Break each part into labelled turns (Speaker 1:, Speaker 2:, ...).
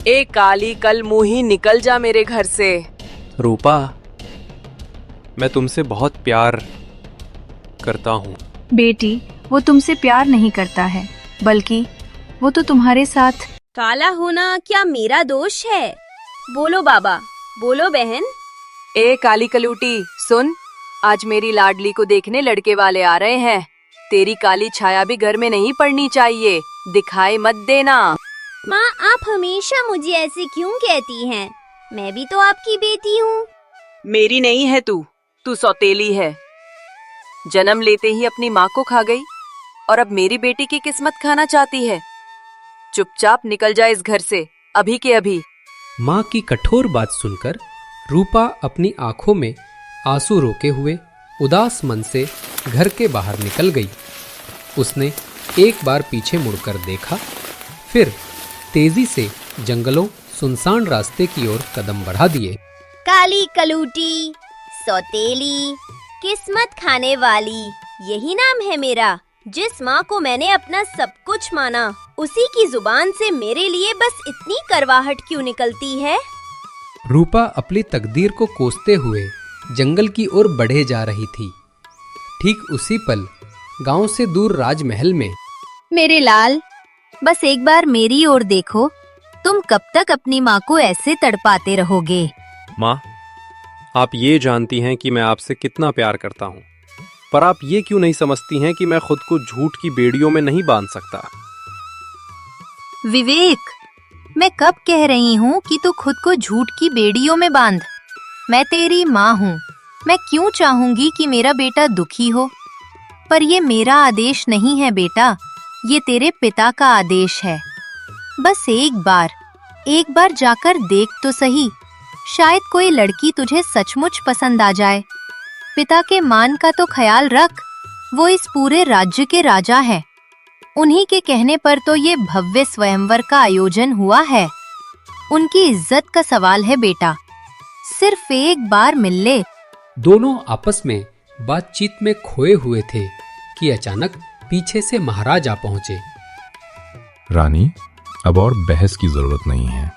Speaker 1: ए काली कल मुही, निकल जा मेरे घर से।
Speaker 2: रूपा, मैं तुमसे बहुत प्यार करता हूँ।
Speaker 3: बेटी, वो तुमसे प्यार नहीं करता है, बल्कि वो तो तुम्हारे साथ।
Speaker 4: काला होना क्या मेरा दोष है? बोलो बाबा, बोलो बहन।
Speaker 1: ए काली कलूटी सुन, आज मेरी लाडली को देखने लड़के वाले आ रहे हैं। तेरी काली छाया भी घर में नहीं पड़नी चाहिए, दिखाई मत देना।
Speaker 4: माँ, आप हमेशा मुझे ऐसे क्यों कहती हैं? मैं भी तो आपकी बेटी हूँ।
Speaker 1: मेरी नहीं है तू सौतेली है। जन्म लेते ही अपनी माँ को खा गई और अब मेरी बेटी की किस्मत खाना चाहती है। चुपचाप निकल जा इस घर से, अभी के अभी।
Speaker 5: माँ की कठोर बात सुनकर रूपा अपनी आंखों में आंसू रोके हुए उदास मन से घर के बाहर निकल गई। उसने एक बार पीछे मुड़कर देखा, फिर तेजी से जंगलों सुनसान रास्ते की ओर कदम बढ़ा दिए।
Speaker 4: काली कलूटी, सौतेली, किस्मत खाने वाली, यही नाम है मेरा। जिस माँ को मैंने अपना सब कुछ माना, उसी की जुबान से मेरे लिए बस इतनी करवाहट क्यों निकलती है?
Speaker 5: रूपा अपनी तकदीर को कोसते हुए जंगल की ओर बढ़े जा रही थी। ठीक उसी पल गांव से दूर राजमहल में,
Speaker 4: मेरे लाल, बस एक बार मेरी ओर देखो। तुम कब तक अपनी माँ को ऐसे तड़पाते रहोगे?
Speaker 2: माँ, आप ये जानती हैं कि मैं आपसे कितना प्यार करता हूँ, पर आप ये क्यों नहीं समझती हैं कि मैं खुद को झूठ की बेड़ियों में नहीं बांध सकता।
Speaker 4: विवेक, मैं कब कह रही हूँ कि तू खुद को झूठ की बेड़ियों में बांध? मैं तेरी माँ हूँ। मैं क्यों चाहूंगी कि मेरा बेटा दुखी हो? पर ये मेरा आदेश नहीं है बेटा, ये तेरे पिता का आदेश है। बस एक बार जाकर देख तो सही, शायद कोई लड़की तुझे सचमुच पसंद आ जाए। पिता के मान का तो ख्याल रख, वो इस पूरे राज्य के राजा हैं। उन्हीं के कहने पर तो ये भव्य स्वयंवर का आयोजन हुआ है। उनकी इज्जत का सवाल है बेटा, सिर्फ एक बार मिल ले।
Speaker 5: दोनों आपस में बातचीत में खोए हुए थे कि अचानक पीछे से महाराज आ पहुंचे।
Speaker 6: रानी, अब और बहस की जरूरत नहीं है।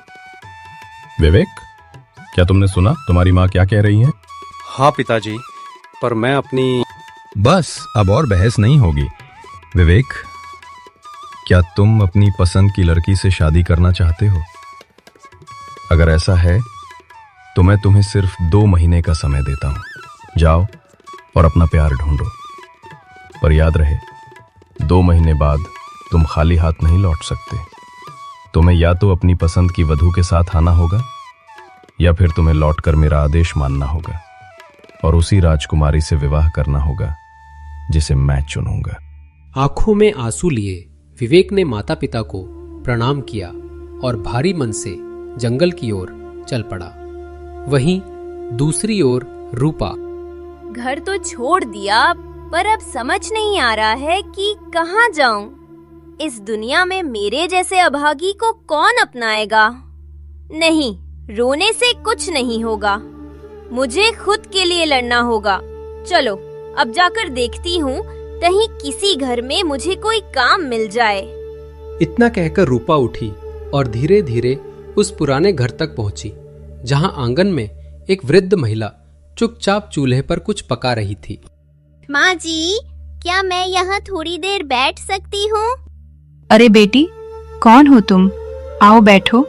Speaker 6: विवेक, क्या तुमने सुना तुम्हारी माँ क्या कह रही है?
Speaker 2: हाँ पिताजी, पर मैं अपनी...
Speaker 6: बस अब और बहस नहीं होगी। विवेक, क्या तुम अपनी पसंद की लड़की से शादी करना चाहते हो? अगर ऐसा है तो मैं तुम्हें सिर्फ 2 महीने का समय देता हूं। जाओ और अपना प्यार ढूंढो, पर याद रहे 2 महीने बाद तुम खाली हाथ नहीं लौट सकते। तुम्हें या तो अपनी पसंद की वधू के साथ आना होगा, या फिर तुम्हें लौटकर मेरा आदेश मानना होगा और उसी राजकुमारी से विवाह करना होगा जिसे मैं चुनूंगा।
Speaker 5: आंखों में आंसू लिए विवेक ने माता पिता को प्रणाम किया और भारी मन से जंगल की ओर चल पड़ा। वहीं दूसरी ओर रूपा,
Speaker 4: घर तो छोड़ दिया, पर अब समझ नहीं आ रहा है कि कहाँ जाऊं। इस दुनिया में मेरे जैसे अभागी को कौन अपनाएगा? नहीं, रोने से कुछ नहीं होगा, मुझे खुद के लिए लड़ना होगा। चलो अब जाकर देखती हूँ, कहीं किसी घर में मुझे कोई काम मिल जाए।
Speaker 5: इतना कहकर रूपा उठी और धीरे धीरे उस पुराने घर तक पहुंची, जहां आंगन में एक वृद्ध महिला चुपचाप चूल्हे पर कुछ पका रही थी।
Speaker 4: माँ जी, क्या मैं यहाँ थोड़ी देर बैठ सकती हूँ?
Speaker 3: अरे बेटी, कौन हो तुम? आओ बैठो।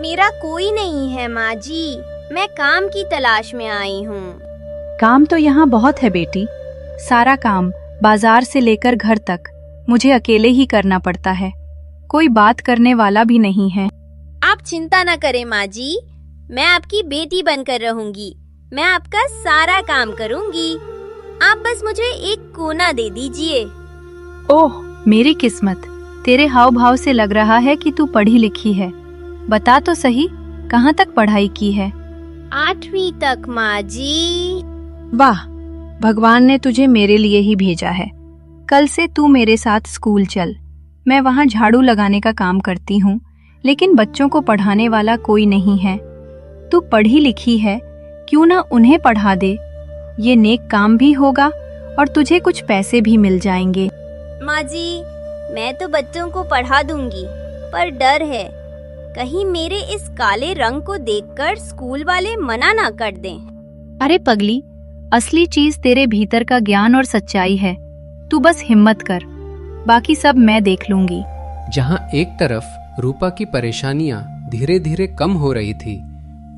Speaker 4: मेरा कोई नहीं है माँ जी, मैं काम की तलाश में आई हूँ।
Speaker 3: काम तो यहाँ बहुत है बेटी, सारा काम बाजार से लेकर घर तक मुझे अकेले ही करना पड़ता है। कोई बात करने वाला भी नहीं है।
Speaker 4: आप चिंता न करें माँ जी, मैं आपकी बेटी बनकर रहूंगी। मैं आपका सारा काम करूंगी, आप बस मुझे एक कोना दे दीजिए।
Speaker 3: ओह मेरी किस्मत, तेरे हाव भाव से लग रहा है कि तू पढ़ी लिखी है। बता तो सही, कहाँ तक पढ़ाई की है?
Speaker 4: 8वीं तक माँ जी।
Speaker 3: वाह, भगवान ने तुझे मेरे लिए ही भेजा है। कल से तू मेरे साथ स्कूल चल। मैं वहाँ झाड़ू लगाने का काम करती हूँ, लेकिन बच्चों को पढ़ाने वाला कोई नहीं है। तू पढ़ी लिखी है, क्यों ना उन्हें पढ़ा दे। ये नेक काम भी होगा और तुझे कुछ पैसे भी मिल जाएंगे।
Speaker 4: माँ जी, मैं तो बच्चों को पढ़ा दूंगी,
Speaker 7: पर डर है, कहीं मेरे इस काले रंग को देखकर स्कूल वाले मना ना कर दें।
Speaker 3: अरे पगली, असली चीज तेरे भीतर का ज्ञान और सच्चाई है। तू बस हिम्मत कर, बाकी सब मैं देख लूंगी।
Speaker 5: जहां एक तरफ रूपा की परेशानियां धीरे धीरे कम हो रही थी,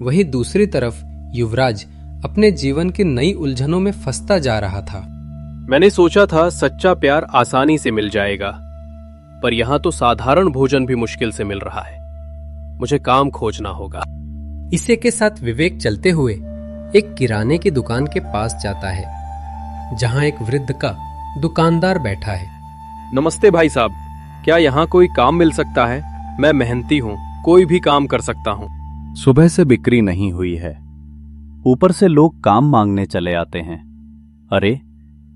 Speaker 5: वहीं दूसरी तरफ युवराज अपने जीवन की नई उलझनों में फंसता जा रहा था।
Speaker 2: मैंने सोचा था सच्चा प्यार आसानी से मिल जाएगा, पर यहाँ तो साधारण भोजन भी मुश्किल से मिल रहा है। मुझे काम खोजना होगा।
Speaker 5: इसी के साथ विवेक चलते हुए एक किराने की दुकान के पास जाता है, जहां एक वृद्ध का दुकानदार बैठा है।
Speaker 2: नमस्ते भाई साहब, क्या यहाँ कोई काम मिल सकता है? मैं मेहनती हूँ, कोई भी काम कर सकता हूँ।
Speaker 8: सुबह से बिक्री नहीं हुई है, ऊपर से लोग काम मांगने चले आते हैं। अरे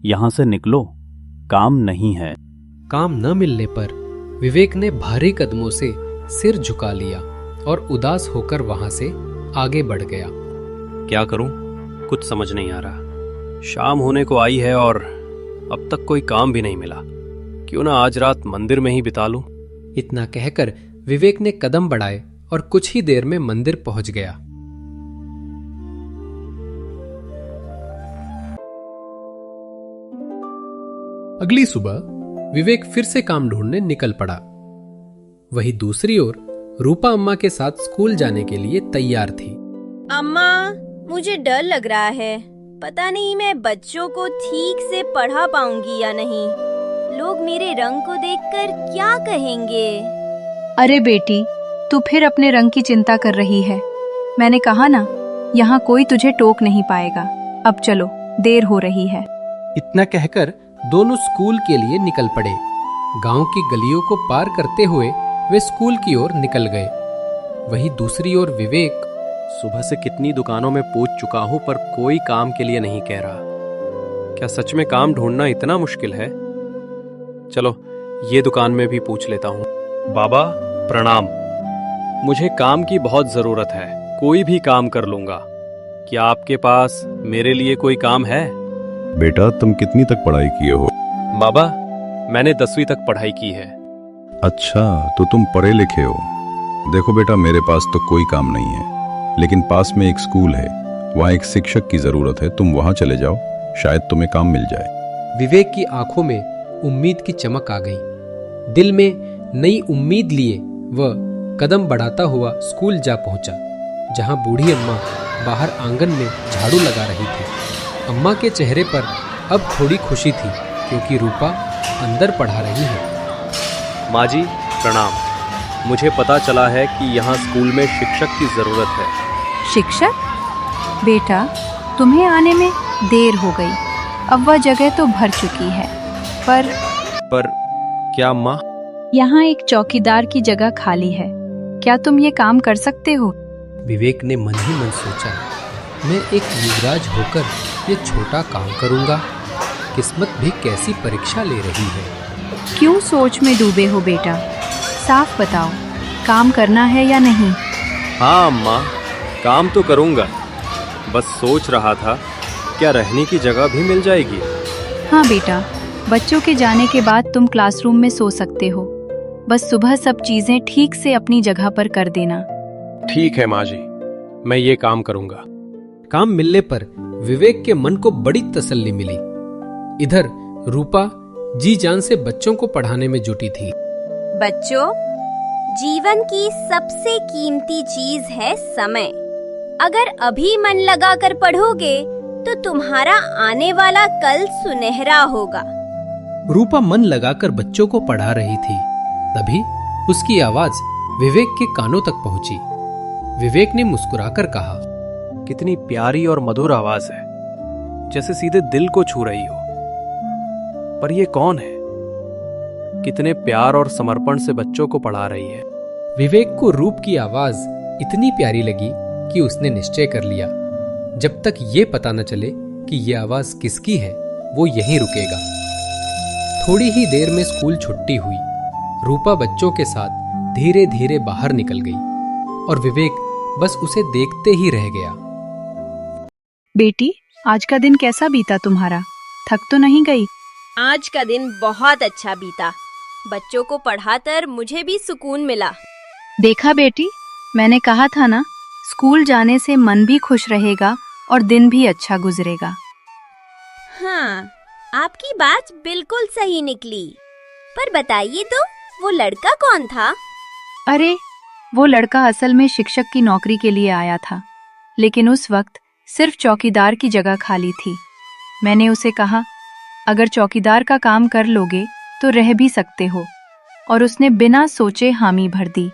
Speaker 8: यहाँ से निकलो, काम नहीं है।
Speaker 5: काम न मिलने पर विवेक ने भारी कदमों से सिर झुका लिया और उदास होकर वहां से आगे बढ़ गया।
Speaker 2: क्या करूं? कुछ समझ नहीं आ रहा। शाम होने को आई है और अब तक कोई काम भी नहीं मिला। क्यों ना आज रात मंदिर में ही बिता लूं?
Speaker 5: इतना कहकर विवेक ने कदम बढ़ाए और कुछ ही देर में मंदिर पहुंच गया। अगली सुबह विवेक फिर से काम ढूंढने निकल पड़ा। वहीं दूसरी ओर रूपा अम्मा के साथ स्कूल जाने के लिए तैयार थी।
Speaker 7: अम्मा, मुझे डर लग रहा है। पता नहीं मैं बच्चों को ठीक से पढ़ा पाऊंगी या नहीं। लोग मेरे रंग को देखकर क्या कहेंगे?
Speaker 3: अरे बेटी, तू फिर अपने रंग की चिंता कर रही है। मैंने कहा ना, यहाँ कोई तुझे टोक नहीं पाएगा। अब चलो, देर हो रही है।
Speaker 5: इतना कहकर दोनों स्कूल के लिए निकल पड़े। गांव की गलियों को पार करते हुए वे स्कूल की ओर निकल गए। वहीं दूसरी ओर विवेक
Speaker 2: सुबह से कितनी दुकानों में पूछ चुका हूं, पर कोई काम के लिए नहीं कह रहा। क्या सच में काम ढूंढना इतना मुश्किल है? चलो, ये दुकान में भी पूछ लेता हूं। बाबा प्रणाम, मुझे काम की बहुत जरूरत है। कोई भी काम कर लूंगा। क्या आपके पास मेरे लिए कोई काम है?
Speaker 6: बेटा, तुम कितनी तक पढ़ाई किए हो?
Speaker 2: बाबा, मैंने 10वीं तक पढ़ाई की है।
Speaker 6: अच्छा, तो तुम पढ़े लिखे हो। देखो बेटा, मेरे पास तो कोई काम नहीं है, लेकिन पास में एक स्कूल है, वहाँ एक शिक्षक की जरूरत है। तुम वहाँ चले जाओ, शायद तुम्हें काम मिल जाए।
Speaker 5: विवेक की आंखों में उम्मीद की चमक आ गई। दिल में नई उम्मीद लिए वह कदम बढ़ाता हुआ स्कूल जा पहुंचा, जहां बूढ़ी अम्मा बाहर आंगन में झाड़ू लगा रही थी। अम्मा के चेहरे पर अब थोड़ी खुशी थी, क्योंकि रूपा अंदर पढ़ा रही है।
Speaker 2: माँ जी प्रणाम, मुझे पता चला है कि यहाँ स्कूल में शिक्षक की जरूरत है।
Speaker 3: शिक्षक? बेटा, तुम्हें आने में देर हो गई। अब वह जगह तो भर चुकी है। पर
Speaker 2: क्या अम्मा?
Speaker 3: यहाँ एक चौकीदार की जगह खाली है। क्या तुम ये काम कर सकते हो?
Speaker 5: विवेक ने मन ही मन सोचा, मैं एक युवराज होकर ये छोटा काम करूंगा। किस्मत भी कैसी परीक्षा ले रही है।
Speaker 3: क्यों सोच में डूबे हो बेटा? साफ बताओ, काम करना है या नहीं?
Speaker 2: हाँ अम्मा, काम तो करूंगा। बस सोच रहा था, क्या रहने की जगह भी मिल जाएगी?
Speaker 3: हाँ बेटा, बच्चों के जाने के बाद तुम क्लासरूम में सो सकते हो। बस सुबह सब चीजें ठीक से अपनी जगह पर कर देना।
Speaker 2: ठीक है माँ जी, मैं ये काम करूंगा।
Speaker 5: काम मिलने पर विवेक के मन को बड़ी तसल्ली मिली। इधर रूपा जी जान से बच्चों को पढ़ाने में जुटी थी।
Speaker 7: बच्चों, जीवन की सबसे कीमती चीज है समय। अगर अभी मन लगाकर पढ़ोगे तो तुम्हारा आने वाला कल सुनहरा होगा।
Speaker 5: रूपा मन लगाकर बच्चों को पढ़ा रही थी। तभी उसकी आवाज विवेक के कानों तक पहुंची। विवेक ने मुस्कुराकर कहा,
Speaker 2: कितनी प्यारी और मधुर आवाज है, जैसे सीधे दिल को छू रही हो। पर ये कौन है? कितने प्यार और समर्पण से बच्चों को पढ़ा रही है।
Speaker 5: विवेक को रूप की आवाज इतनी प्यारी लगी कि उसने निश्चय कर लिया, जब तक ये पता न चले कि ये आवाज किसकी है, वो यहीं रुकेगा। थोड़ी ही देर में स्कूल छुट्टी हुई। रूपा बच्चों के साथ धीरे धीरे बाहर निकल गई और विवेक बस उसे देखते ही रह गया।
Speaker 3: बेटी, आज का दिन कैसा बीता तुम्हारा? थक तो नहीं गई?
Speaker 7: आज का दिन बहुत अच्छा बीता। बच्चों को पढ़ाकर मुझे भी सुकून मिला।
Speaker 3: देखा बेटी, मैंने कहा था ना, स्कूल जाने से मन भी खुश रहेगा और दिन भी अच्छा गुजरेगा।
Speaker 7: हाँ, आपकी बात बिल्कुल सही निकली। पर बताइए तो, वो लड़का कौन था?
Speaker 3: अरे, वो लड़का असल में शिक्षक की नौकरी के लिए आया था, लेकिन उस वक्त सिर्फ चौकीदार की जगह खाली थी। मैंने उसे कहा, अगर चौकीदार का काम कर लोगे तो रह भी सकते हो, और उसने बिना सोचे हामी भर दी।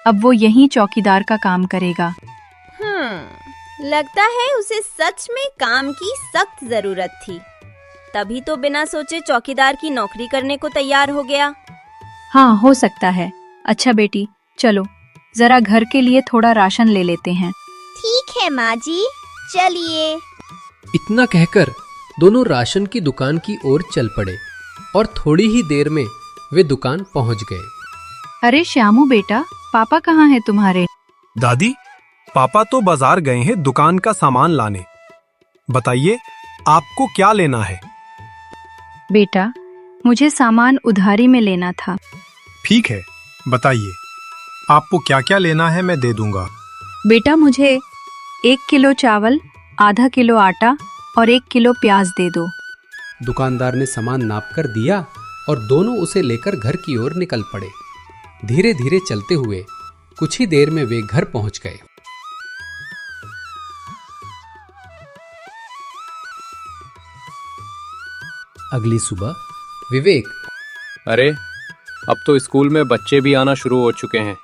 Speaker 3: अब वो यहीं चौकीदार का काम करेगा।
Speaker 7: लगता है उसे सच में काम की सख्त जरूरत थी, तभी तो बिना सोचे चौकीदार की नौकरी करने को तैयार हो गया।
Speaker 3: हाँ, हो सकता है। अच्छा बेटी, चलो जरा घर के लिए थोड़ा राशन ले लेते हैं।
Speaker 7: ठीक है माँ जी, चलिए।
Speaker 5: इतना कहकर दोनों राशन की दुकान की ओर चल पड़े और थोड़ी ही देर में वे दुकान पहुंच गए।
Speaker 3: अरे श्यामू बेटा, पापा कहाँ हैं तुम्हारे?
Speaker 2: दादी, पापा तो बाजार गए हैं दुकान का सामान लाने। बताइए, आपको क्या लेना है?
Speaker 3: बेटा, मुझे सामान उधारी में लेना था।
Speaker 2: ठीक है, बताइए आपको क्या क्या लेना है, मैं दे दूंगा।
Speaker 3: बेटा, मुझे 1 किलो चावल, आधा किलो आटा और 1 किलो प्याज दे दो।
Speaker 5: दुकानदार ने सामान नाप कर दिया और दोनों उसे लेकर घर की ओर निकल पड़े। धीरे धीरे चलते हुए कुछ ही देर में वे घर पहुंच गए। अगली सुबह विवेक,
Speaker 2: अरे, अब तो स्कूल में बच्चे भी आना शुरू हो चुके हैं।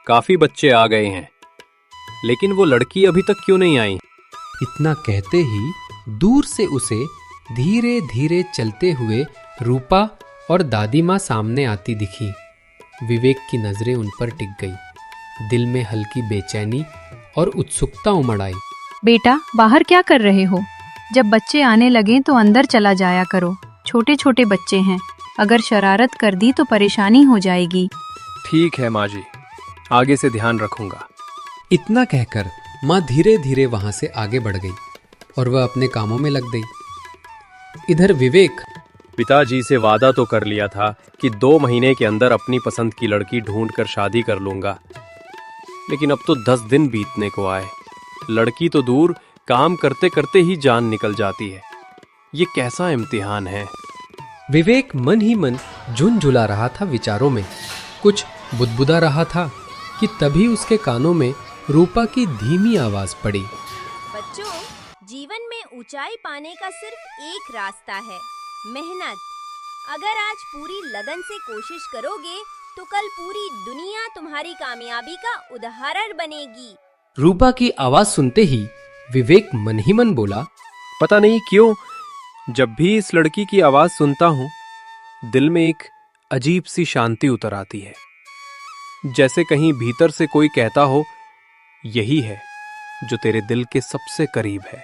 Speaker 2: काफी बच्चे आ गए हैं, लेकिन वो लड़की अभी तक क्यों नहीं आई?
Speaker 5: इतना कहते ही दूर से उसे धीरे धीरे चलते हुए रूपा और दादी माँ सामने आती दिखी। विवेक की नजरें उन पर टिक गई। दिल में हल्की बेचैनी और उत्सुकता उमड़ आई।
Speaker 3: बेटा, बाहर क्या कर रहे हो? जब बच्चे आने लगे तो अंदर चला जाया करो। छोटे छोटे बच्चे हैं, अगर शरारत कर दी तो परेशानी हो जाएगी।
Speaker 2: ठीक है माँ जी, आगे से ध्यान रखूंगा।
Speaker 5: इतना कहकर माँ धीरे धीरे वहां से आगे बढ़ गई और वह अपने कामों में लग गई। इधर विवेक,
Speaker 2: पिताजी से वादा तो कर लिया था कि 2 महीने के अंदर अपनी पसंद की लड़की ढूंढकर शादी कर लूंगा, लेकिन अब तो 10 दिन बीतने को आए। लड़की तो दूर, काम करते करते ही जान निकल जाती है। ये कैसा इम्तिहान है?
Speaker 5: विवेक मन ही मन झुनझुला रहा था विचारों में, कुछ बुदबुदा रहा था कि तभी उसके कानों में रूपा की धीमी आवाज पड़ी।
Speaker 7: बच्चों, जीवन में ऊंचाई पाने का सिर्फ एक रास्ता है, मेहनत। अगर आज पूरी लगन से कोशिश करोगे तो कल पूरी दुनिया तुम्हारी कामयाबी का उदाहरण बनेगी।
Speaker 5: रूपा की आवाज सुनते ही विवेक मन ही मन बोला,
Speaker 2: पता नहीं क्यों जब भी इस लड़की की आवाज सुनता हूं, दिल में एक अजीब सी शांति उतर आती है, जैसे कहीं भीतर से कोई कहता हो, यही है जो तेरे दिल के सबसे करीब है।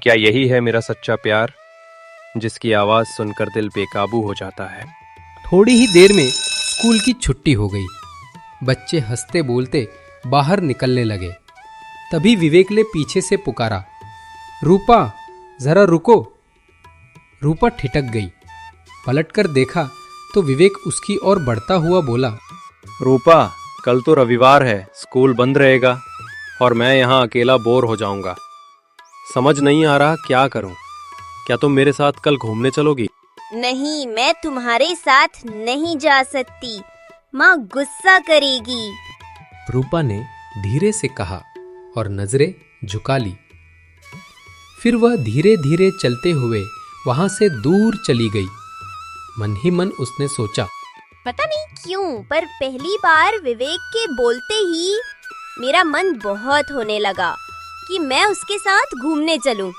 Speaker 2: क्या यही है मेरा सच्चा प्यार, जिसकी आवाज सुनकर दिल बेकाबू हो जाता है?
Speaker 5: थोड़ी ही देर में स्कूल की छुट्टी हो गई। बच्चे हंसते बोलते बाहर निकलने लगे। तभी विवेक ने पीछे से पुकारा, रूपा, जरा रुको। रूपा ठिठक गई। पलटकर देखा तो विवेक उसकी ओर बढ़ता हुआ बोला,
Speaker 2: रूपा, कल तो रविवार है, स्कूल बंद रहेगा और मैं यहाँ अकेला बोर हो जाऊंगा। समझ नहीं आ रहा क्या करूं। क्या तुम मेरे साथ कल घूमने चलोगी?
Speaker 7: नहीं, मैं तुम्हारे साथ नहीं जा सकती, माँ गुस्सा करेगी।
Speaker 5: रूपा ने धीरे से कहा और नजरें झुका ली। फिर वह धीरे धीरे चलते हुए वहां से दूर चली गई। मन ही मन उसने सोचा,
Speaker 7: पता नहीं क्यों, पर पहली बार विवेक के बोलते ही मेरा मन बहुत होने लगा कि मैं उसके साथ घूमने चलूं।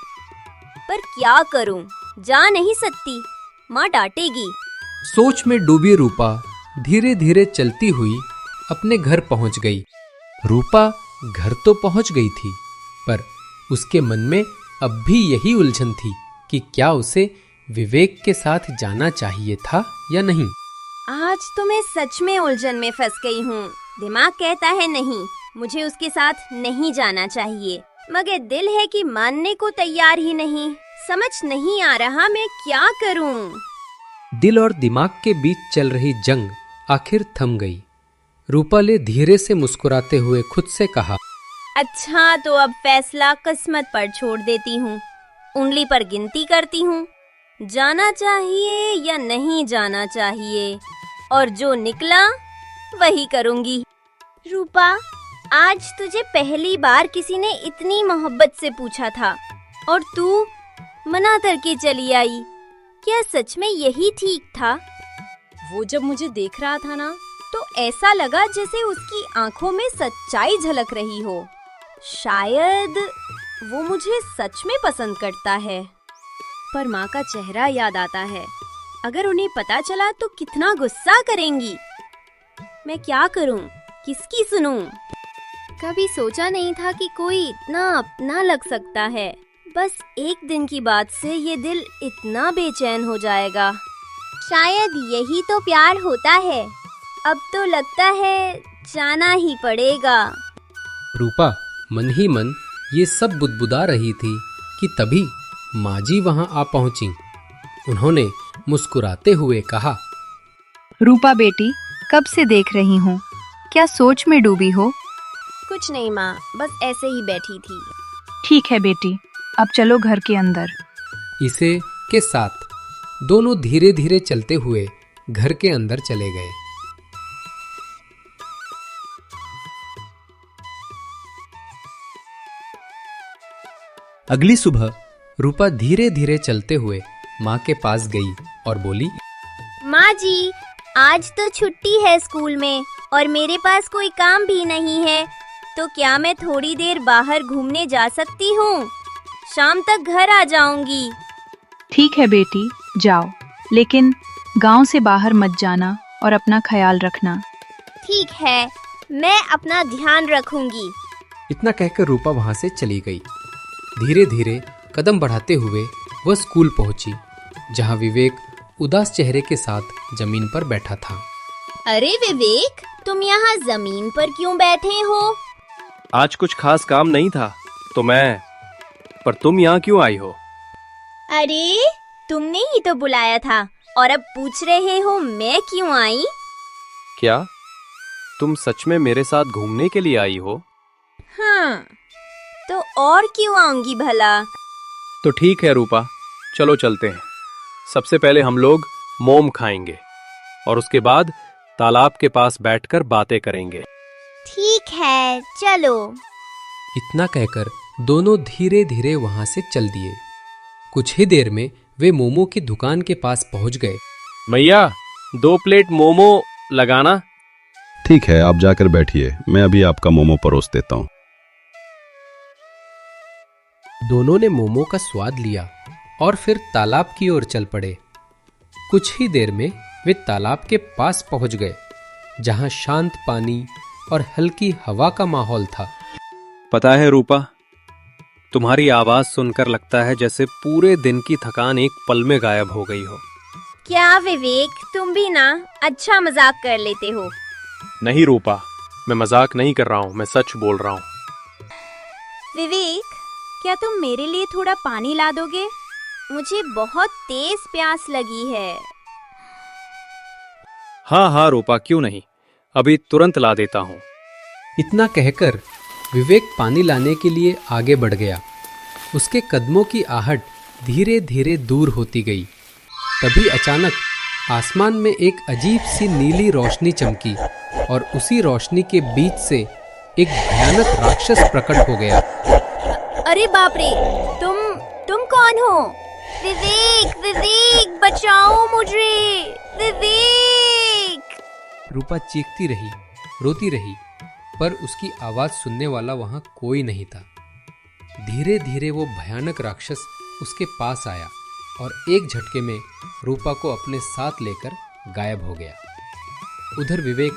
Speaker 7: पर क्या करूं, जा नहीं सकती, माँ डांटेगी।
Speaker 5: सोच में डूबी रूपा धीरे धीरे चलती हुई अपने घर पहुंच गई। रूपा घर तो पहुंच गई थी, पर उसके मन में अब भी यही उलझन थी कि क्या उसे विवेक के साथ जाना चाहिए था या नहीं।
Speaker 7: आज तो मैं सच में उलझन में फंस गई हूँ। दिमाग कहता है नहीं, मुझे उसके साथ नहीं जाना चाहिए, मगर दिल है कि मानने को तैयार ही नहीं। समझ नहीं आ रहा मैं क्या करूँ।
Speaker 5: दिल और दिमाग के बीच चल रही जंग आखिर थम गई। रूपाले धीरे से मुस्कुराते हुए खुद से कहा,
Speaker 7: अच्छा तो अब फैसला किस्मत पर छोड़ देती हूँ। उंगली पर गिनती करती हूँ, जाना चाहिए या नहीं जाना चाहिए, और जो निकला वही करूँगी। रूपा, आज तुझे पहली बार किसी ने इतनी मोहब्बत से पूछा था और तू मना करके चली आई। क्या सच में यही ठीक था? वो जब मुझे देख रहा था ना, तो ऐसा लगा जैसे उसकी आंखों में सच्चाई झलक रही हो। शायद वो मुझे सच में पसंद करता है। पर माँ का चेहरा याद आता है। अगर उन्हें पता चला तो कितना गुस्सा करेंगी। मैं क्या करूं? किसकी सुनूं? कभी सोचा नहीं था कि कोई इतना अपना लग सकता है। बस एक दिन की बात से ये दिल इतना बेचैन हो जाएगा। शायद यही तो प्यार होता है। अब तो लगता है जाना ही पड़ेगा।
Speaker 5: रूपा मन ही मन ये सब बुदबुदा रही थी कि तभी माँ जी वहां आ पहुंची। उन्होंने मुस्कुराते हुए कहा,
Speaker 3: रूपा बेटी, कब से देख रही हूँ, क्या सोच में डूबी हो?
Speaker 7: कुछ नहीं माँ, बस ऐसे ही बैठी थी।
Speaker 3: ठीक है बेटी, अब चलो घर के अंदर।
Speaker 5: इसे के साथ दोनों धीरे धीरे चलते हुए घर के अंदर चले गए। अगली सुबह रूपा धीरे धीरे चलते हुए माँ के पास गई और बोली,
Speaker 7: माँ जी, आज तो छुट्टी है स्कूल में और मेरे पास कोई काम भी नहीं है, तो क्या मैं थोड़ी देर बाहर घूमने जा सकती हूँ? शाम तक घर आ जाऊंगी।
Speaker 3: ठीक है बेटी, जाओ, लेकिन गांव से बाहर मत जाना और अपना ख्याल रखना।
Speaker 7: ठीक है, मैं अपना ध्यान रखूंगी।
Speaker 5: इतना कहकर रूपा वहां से चली गई। धीरे धीरे कदम बढ़ाते हुए वह स्कूल पहुंची, जहां विवेक उदास चेहरे के साथ जमीन पर बैठा था।
Speaker 7: अरे विवेक, तुम यहाँ जमीन पर क्यों बैठे हो?
Speaker 2: आज कुछ खास काम नहीं था तो पर तुम यहाँ क्यों आई हो?
Speaker 7: अरे, तुमने ही तो बुलाया था और अब पूछ रहे हो मैं क्यों आई?
Speaker 2: क्या तुम सच में मेरे साथ घूमने के लिए आई हो?
Speaker 7: हाँ, तो और क्यों आऊंगी भला?
Speaker 2: तो ठीक है रूपा, चलो चलते हैं। सबसे पहले हम लोग मोम खाएंगे और उसके बाद तालाब के पास बैठकर बातें करेंगे।
Speaker 7: ठीक है, चलो।
Speaker 5: इतना कहकर दोनों धीरे धीरे वहां से चल दिए। कुछ ही देर में वे मोमो की दुकान के पास पहुंच गए।
Speaker 2: भैया, 2 प्लेट मोमो लगाना।
Speaker 6: ठीक है, आप जाकर बैठिए, मैं अभी आपका मोमो परोस देता हूँ।
Speaker 5: दोनों ने मोमो का स्वाद लिया और फिर तालाब की ओर चल पड़े। कुछ ही देर में वे तालाब के पास पहुंच गए, जहां शांत पानी और हल्की हवा का माहौल था।
Speaker 2: पता है रूपा, तुम्हारी आवाज सुनकर लगता है जैसे पूरे दिन की थकान एक पल में गायब हो गई हो।
Speaker 7: क्या विवेक, तुम भी ना अच्छा मजाक कर लेते हो।
Speaker 2: नहीं रूपा, मैं मजाक नहीं कर रहा हूँ, मैं सच बोल रहा हूँ।
Speaker 7: विवेक, क्या तुम मेरे लिए थोड़ा पानी ला दोगे? मुझे बहुत तेज प्यास लगी है।
Speaker 2: हाँ हाँ रूपा, क्यों नहीं, अभी तुरंत ला देता हूँ।
Speaker 5: इतना कहकर विवेक पानी लाने के लिए आगे बढ़ गया। उसके कदमों की आहट धीरे धीरे दूर होती गई। तभी अचानक आसमान में एक अजीब सी नीली रोशनी चमकी और उसी रोशनी के बीच से एक भयानक राक्षस प्रकट हो गया।
Speaker 7: अरे बाप रे, तुम कौन हो? विवेक, विवेक, बचाओ मुझे, विवेक।
Speaker 5: रूपा चीखती रही, रोती रही, पर उसकी आवाज सुनने वाला वहां कोई नहीं था। धीरे धीरे वो भयानक राक्षस उसके पास आया और एक झटके में रूपा को अपने साथ लेकर गायब हो गया। उधर विवेक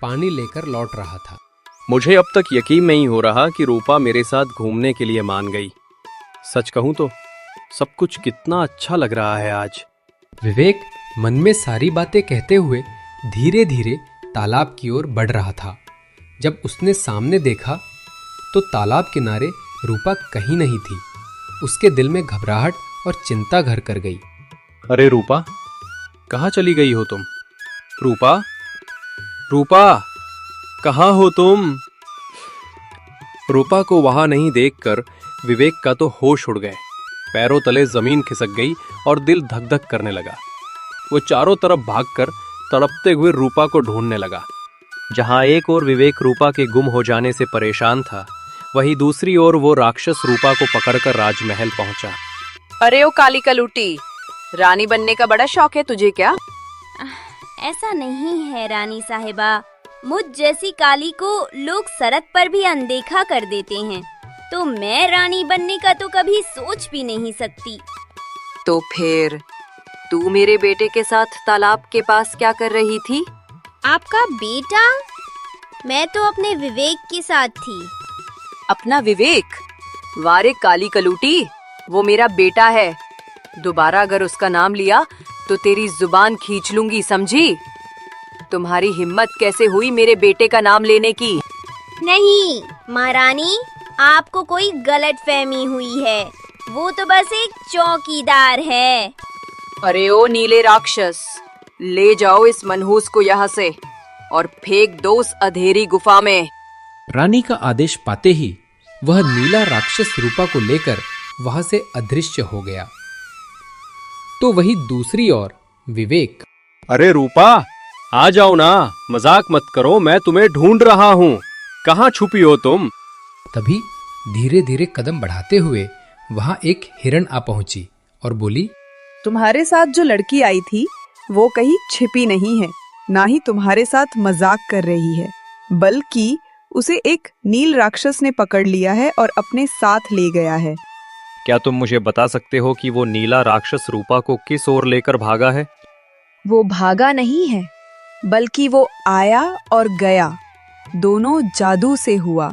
Speaker 5: पानी लेकर लौट रहा था।
Speaker 2: मुझे अब तक यकीन नहीं हो रहा कि रूपा मेरे साथ घूमने के लिए मान गई। सच कहूं तो सब कुछ कितना अच्छा लग रहा है आज।
Speaker 5: विवेक मन में सारी बातें कहते हुए धीरे धीरे तालाब की ओर बढ़ रहा था। जब उसने सामने देखा तो तालाब किनारे रूपा कहीं नहीं थी। उसके दिल में घबराहट और चिंता घर कर गई।
Speaker 2: अरे रूपा, कहाँ चली गई हो तुम? रूपा, रूपा, कहाँ हो तुम? रूपा को वहां नहीं देखकर विवेक का तो होश उड़ गए। पैरों तले जमीन खिसक गई और दिल धक धक करने लगा। वो चारों तरफ भागकर तड़पते हुए रूपा को ढूंढने लगा। जहां एक ओर विवेक रूपा के गुम हो जाने से परेशान था, वहीं दूसरी ओर वो राक्षस रूपा को पकड़कर राजमहल पहुंचा।
Speaker 1: अरे ओ काली कलूटी, रानी बनने का बड़ा शौक है तुझे क्या?
Speaker 7: ऐसा नहीं है रानी साहिबा, मुझ जैसी काली को लोग सड़क पर भी अनदेखा कर देते हैं, तो मैं रानी बनने का तो कभी सोच भी नहीं सकती।
Speaker 1: तो फिर तू मेरे बेटे के साथ तालाब के पास क्या कर रही थी?
Speaker 7: आपका बेटा? मैं तो अपने विवेक के साथ थी।
Speaker 1: अपना विवेक? वारे काली कलूटी, वो मेरा बेटा है। दोबारा अगर उसका नाम लिया तो तेरी जुबान खींच लूंगी, समझी? तुम्हारी हिम्मत कैसे हुई मेरे बेटे का नाम लेने की?
Speaker 7: नहीं महारानी, आपको कोई गलतफहमी हुई है, वो तो बस एक चौकीदार है।
Speaker 1: अरे ओ नीले राक्षस, ले जाओ इस मनहूस को यहाँ से और फेंक दो उस अंधेरी गुफा में।
Speaker 5: रानी का आदेश पाते ही वह नीला राक्षस रूपा को लेकर वहां से अदृश्य हो गया। तो वही दूसरी ओर विवेक,
Speaker 2: अरे रूपा, आ जाओ ना, मजाक मत करो, मैं तुम्हें ढूंढ रहा हूँ। कहाँ छुपी हो तुम?
Speaker 5: तभी धीरे धीरे कदम बढ़ाते हुए वहां एक हिरण आ पहुंची और बोली,
Speaker 9: तुम्हारे साथ जो लड़की आई थी वो कहीं छिपी नहीं है, ना ही तुम्हारे साथ मजाक कर रही है, बल्कि उसे एक नील राक्षस ने पकड़ लिया है और अपने साथ ले गया है।
Speaker 2: क्या तुम मुझे बता सकते हो कि वो नीला राक्षस रूपा को किस ओर लेकर भागा है?
Speaker 9: वो भागा नहीं है, बल्कि वो आया और गया, दोनों जादू से हुआ।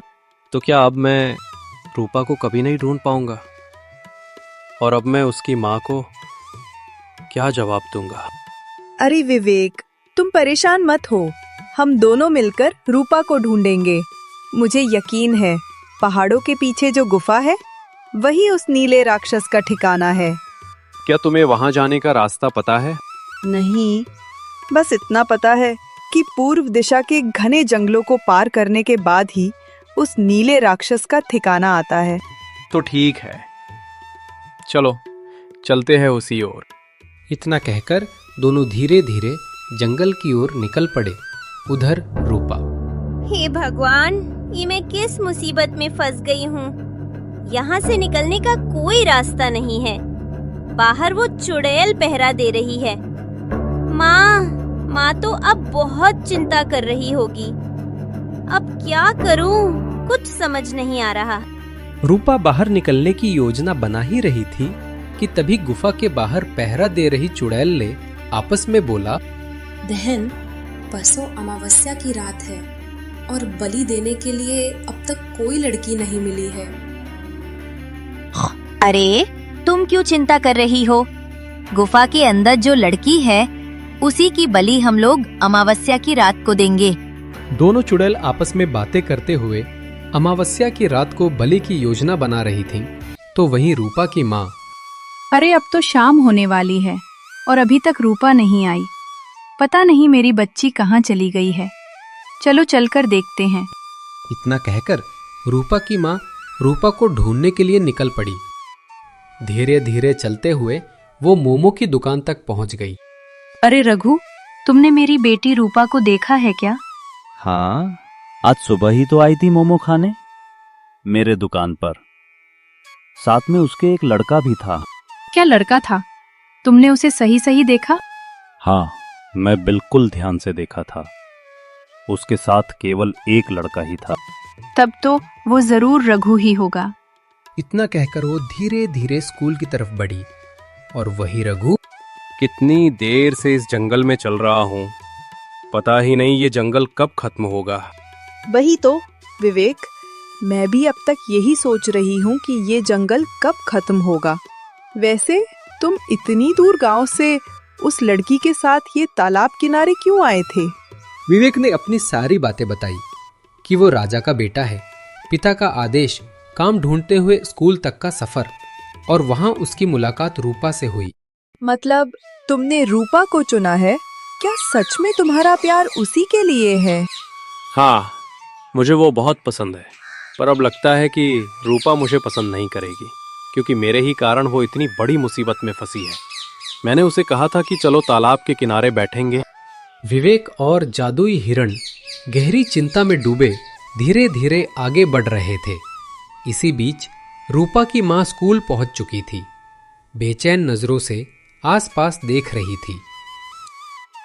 Speaker 2: तो क्या अब मैं रूपा को कभी नहीं ढूंढ पाऊंगा? और अब मैं उसकी माँ को क्या जवाब दूंगा?
Speaker 9: अरे विवेक, तुम परेशान मत हो, हम दोनों मिलकर रूपा को ढूंढेंगे। मुझे यकीन है पहाड़ों के पीछे जो गुफा है वही उस नीले राक्षस का ठिकाना है।
Speaker 2: क्या तुम्हें वहां जाने का रास्ता पता है?
Speaker 9: नहीं, बस इतना पता है कि पूर्व दिशा के घने जंगलों को पार करने के बाद ही उस नीले राक्षस का ठिकाना आता है।
Speaker 2: तो ठीक है, चलो चलते हैं उसी ओर।
Speaker 5: इतना कहकर दोनों धीरे धीरे जंगल की ओर निकल पड़े। उधर रूपा,
Speaker 7: हे भगवान, ये मैं किस मुसीबत में फंस गई हूँ। यहाँ से निकलने का कोई रास्ता नहीं है। बाहर वो चुड़ैल पहरा दे रही है। माँ तो अब बहुत चिंता कर रही होगी। अब क्या करूँ, कुछ समझ नहीं आ रहा।
Speaker 5: रूपा बाहर निकलने की योजना बना ही रही थी कि तभी गुफा के बाहर पहरा दे रही चुड़ैल ने आपस में बोला,
Speaker 10: बहन, परसों अमावस्या की रात है और बलि देने के लिए अब तक कोई लड़की नहीं मिली है।
Speaker 4: अरे तुम क्यों चिंता कर रही हो? गुफा के अंदर जो लड़की है उसी की बलि हम लोग अमावस्या की रात को देंगे।
Speaker 5: दोनों चुड़ैल आपस में बातें करते हुए अमावस्या की रात को बलि की योजना बना रही थीं। तो वहीं रूपा की माँ,
Speaker 3: अरे अब तो शाम होने वाली है और अभी तक रूपा नहीं आई। पता नहीं मेरी बच्ची कहाँ चली गई है। चलो चलकर देखते हैं।
Speaker 5: इतना कहकर रूपा की माँ रूपा को ढूंढने के लिए निकल पड़ी। धीरे धीरे चलते हुए वो मोमो की दुकान तक पहुंच गई।
Speaker 3: अरे रघु, तुमने मेरी बेटी रूपा को देखा है क्या?
Speaker 8: हाँ, आज सुबह ही तो आई थी मोमो खाने मेरे दुकान पर। साथ में उसके एक लड़का भी था।
Speaker 3: क्या लड़का था? तुमने उसे सही सही देखा?
Speaker 8: हाँ, मैं बिल्कुल ध्यान से देखा था। उसके साथ केवल एक लड़का ही था।
Speaker 3: तब तो वो जरूर रघु ही होगा।
Speaker 5: इतना कहकर वो धीरे धीरे स्कूल की तरफ बढ़ी और वही रघु।
Speaker 2: कितनी देर से इस जंगल में चल रहा हूँ, पता ही नहीं ये जंगल कब खत्म होगा।
Speaker 9: वही तो विवेक, मैं भी अब तक यही सोच रही हूँ कि ये जंगल कब खत्म होगा। वैसे तुम इतनी दूर गांव से उस लड़की के साथ ये तालाब किनारे क्यों आए थे?
Speaker 5: विवेक ने अपनी सारी बातें बताई कि वो राजा का बेटा है, पिता का आदेश, काम ढूंढते हुए स्कूल तक का सफर और वहां उसकी मुलाकात रूपा से हुई।
Speaker 9: मतलब तुमने रूपा को चुना है? क्या सच में तुम्हारा प्यार उसी के लिए है?
Speaker 2: हाँ, मुझे वो बहुत पसंद है, पर अब लगता है कि रूपा मुझे पसंद नहीं करेगी, क्योंकि मेरे ही कारण वो इतनी बड़ी मुसीबत में फंसी है। मैंने उसे कहा था कि चलो तालाब के किनारे बैठेंगे।
Speaker 5: विवेक और जादुई हिरण गहरी चिंता में डूबे धीरे धीरे आगे बढ़ रहे थे। इसी बीच रूपा की माँ स्कूल पहुंच चुकी थी। बेचैन नजरों से आसपास देख रही थी।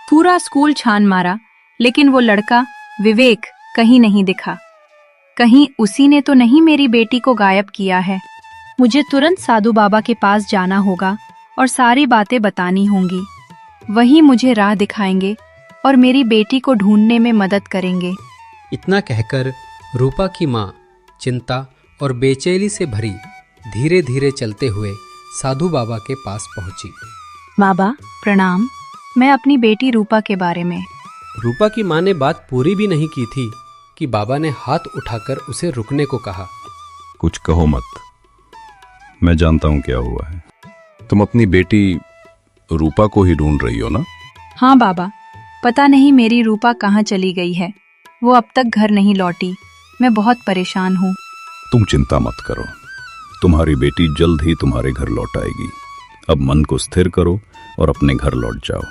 Speaker 3: पूरा स्कूल छान मारा, लेकिन वो लड़का विवेक कहीं नहीं दिखा। कहीं उसी ने तो नहीं मेरी बेटी को गायब किया है। मुझे तुरंत साधु बाबा के पास जाना होगा और सारी बातें बतानी होंगी। वही मुझे राह दिखाएंगे और मेरी बेटी को ढूंढने में मदद करेंगे।
Speaker 5: इतना कहकर रूपा की माँ चिंता और बेचैनी से भरी धीरे धीरे चलते हुए साधु बाबा के पास पहुंची।
Speaker 3: बाबा प्रणाम। मैं अपनी बेटी रूपा के बारे में।
Speaker 5: रूपा की माँ ने बात पूरी भी नहीं की थी कि बाबा ने हाथ उठाकर उसे रुकने को कहा।
Speaker 6: कुछ कहो मत, मैं जानता हूं क्या हुआ है। तुम अपनी बेटी रूपा को ही ढूंढ रही हो ना?
Speaker 3: हाँ बाबा, पता नहीं मेरी रूपा कहाँ चली गई है। वो अब तक घर नहीं लौटी। मैं बहुत परेशान हूँ।
Speaker 6: तुम चिंता मत करो, तुम्हारी बेटी जल्द ही तुम्हारे घर लौट आएगी। अब मन को स्थिर करो और अपने घर लौट जाओ।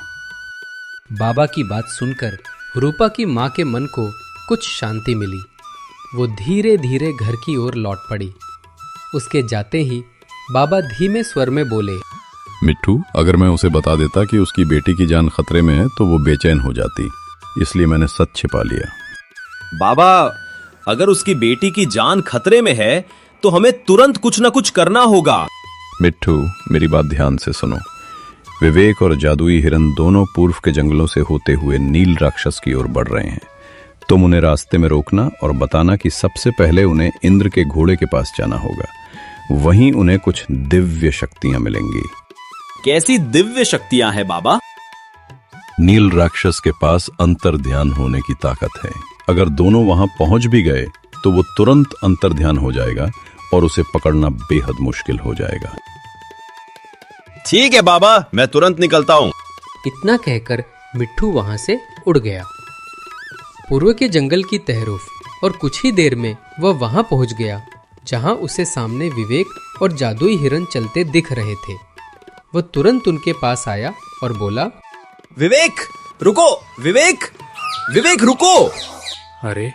Speaker 5: बाबा की बात सुनकर रूपा की माँ के मन को कुछ शांति मिली। वो धीरे धीरे घर की ओर लौट पड़ी। उसके जाते ही बाबा धीमे स्वर में बोले,
Speaker 6: मिट्ठू, अगर मैं उसे बता देता कि उसकी बेटी की जान खतरे में है तो वो बेचैन हो जाती, इसलिए मैंने सच छिपा लिया।
Speaker 11: बाबा, अगर उसकी बेटी की जान खतरे में है तो हमें तुरंत कुछ न कुछ करना होगा।
Speaker 6: मिट्ठू, मेरी बात ध्यान से सुनो। विवेक और जादुई हिरन दोनों पूर्व के जंगलों से होते हुए नील राक्षस की ओर बढ़ रहे हैं। तुम उन्हें रास्ते में रोकना और बताना कि सबसे पहले उन्हें इंद्र के घोड़े के पास जाना होगा। वहीं उन्हें कुछ दिव्य शक्तियां मिलेंगी।
Speaker 11: कैसी दिव्य शक्तियां हैं बाबा?
Speaker 6: नील राक्षस के पास अंतर ध्यान होने की ताकत है। अगर दोनों वहां पहुंच भी गए तो वो तुरंत अंतर ध्यान हो जाएगा और उसे पकड़ना बेहद मुश्किल हो जाएगा।
Speaker 11: ठीक है बाबा, मैं तुरंत निकलता हूं।
Speaker 5: इतना कहकर मिट्ठू वहां से उड़ गया पूर्व के जंगल की तरफ, और कुछ ही देर में वह वहां पहुंच गया जहां उसे सामने विवेक और जादुई हिरन चलते दिख रहे थे। वह तुरंत उनके पास आया और बोला,
Speaker 11: विवेक रुको, विवेक, विवेक रुको।
Speaker 2: अरे,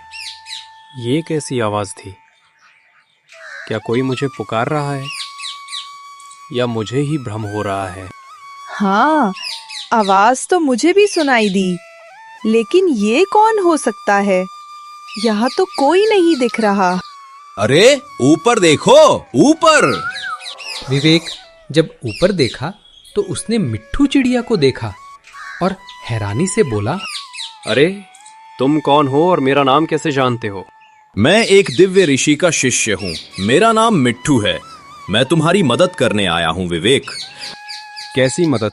Speaker 2: ये कैसी आवाज थी? क्या कोई मुझे पुकार रहा है या मुझे ही भ्रम हो रहा है?
Speaker 9: हाँ, आवाज तो मुझे भी सुनाई दी, लेकिन ये कौन हो सकता है? यहाँ तो कोई नहीं दिख रहा।
Speaker 11: अरे ऊपर देखो, ऊपर।
Speaker 5: विवेक जब ऊपर देखा तो उसने मिट्ठू चिड़िया को देखा और हैरानी से बोला,
Speaker 2: अरे, तुम कौन हो और मेरा नाम कैसे जानते हो?
Speaker 11: मैं एक दिव्य ऋषि का शिष्य हूँ। मेरा नाम मिट्ठू है। मैं तुम्हारी मदद करने आया हूँ विवेक।
Speaker 2: कैसी मदद?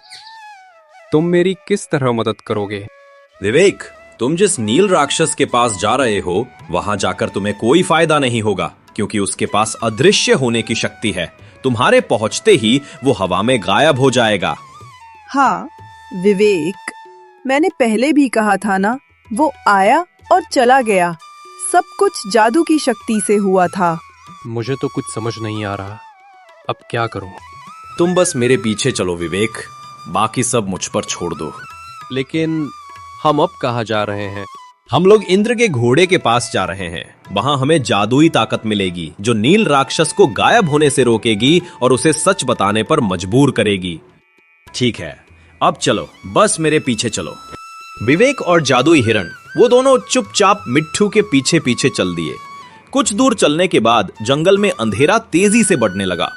Speaker 2: तुम मेरी किस तरह मदद करोगे?
Speaker 11: विवेक, तुम जिस नील राक्षस के पास जा रहे हो वहां जाकर तुम्हें कोई फायदा नहीं होगा, क्योंकि उसके पास अदृश्य होने की शक्ति है। तुम्हारे पहुंचते ही वो हवा में गायब हो जाएगा।
Speaker 9: हाँ विवेक, मैंने पहले भी कहा था ना, वो आया और चला गया। सब कुछ जादू की शक्ति से हुआ था।
Speaker 2: मुझे तो कुछ समझ नहीं आ रहा, अब क्या करूं?
Speaker 11: तुम बस मेरे पीछे चलो विवेक, बाकी सब मुझ पर छोड़ दो।
Speaker 2: लेकिन हम अब कहाँ जा रहे हैं?
Speaker 11: हम लोग इंद्र के घोड़े के पास जा रहे हैं। वहां हमें जादुई ताकत मिलेगी जो नील राक्षस को गायब होने से रोकेगी और उसे सच बताने पर मजबूर करेगी। ठीक है, अब चलो, बस मेरे पीछे चलो। विवेक और जादुई हिरण वो दोनों चुपचाप मिट्ठू के पीछे पीछे चल दिए। कुछ दूर चलने के बाद जंगल में अंधेरा तेजी से बढ़ने लगा।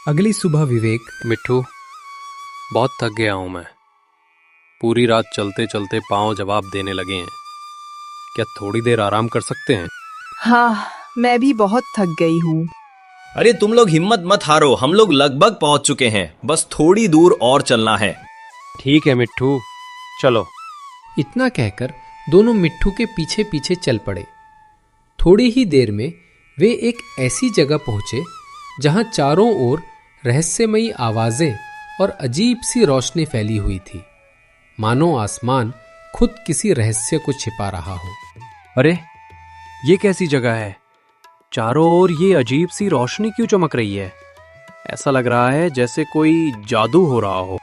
Speaker 5: अगली सुबह विवेक,
Speaker 2: मिट्ठू, बहुत थक गया हूं मैं। पूरी रात चलते चलते पांव जवाब देने लगे हैं। क्या थोड़ी देर आराम कर सकते हैं?
Speaker 9: हाँ, मैं भी बहुत थक गई हूँ।
Speaker 11: अरे तुम लोग हिम्मत मत हारो, हम लोग लगभग पहुंच चुके हैं। बस थोड़ी दूर और चलना है।
Speaker 2: ठीक है मिट्ठू, चलो।
Speaker 5: इतना कहकर दोनों मिट्ठू के पीछे पीछे चल पड़े। थोड़ी ही देर में वे एक ऐसी जगह पहुंचे जहां चारों ओर रहस्यमयी आवाजें और अजीब सी रोशनी फैली हुई थी, मानो आसमान खुद किसी रहस्य को छिपा रहा हो।
Speaker 2: अरे ये कैसी जगह है? चारों ओर ये अजीब सी रोशनी क्यों चमक रही है? ऐसा लग रहा है जैसे कोई जादू हो रहा हो।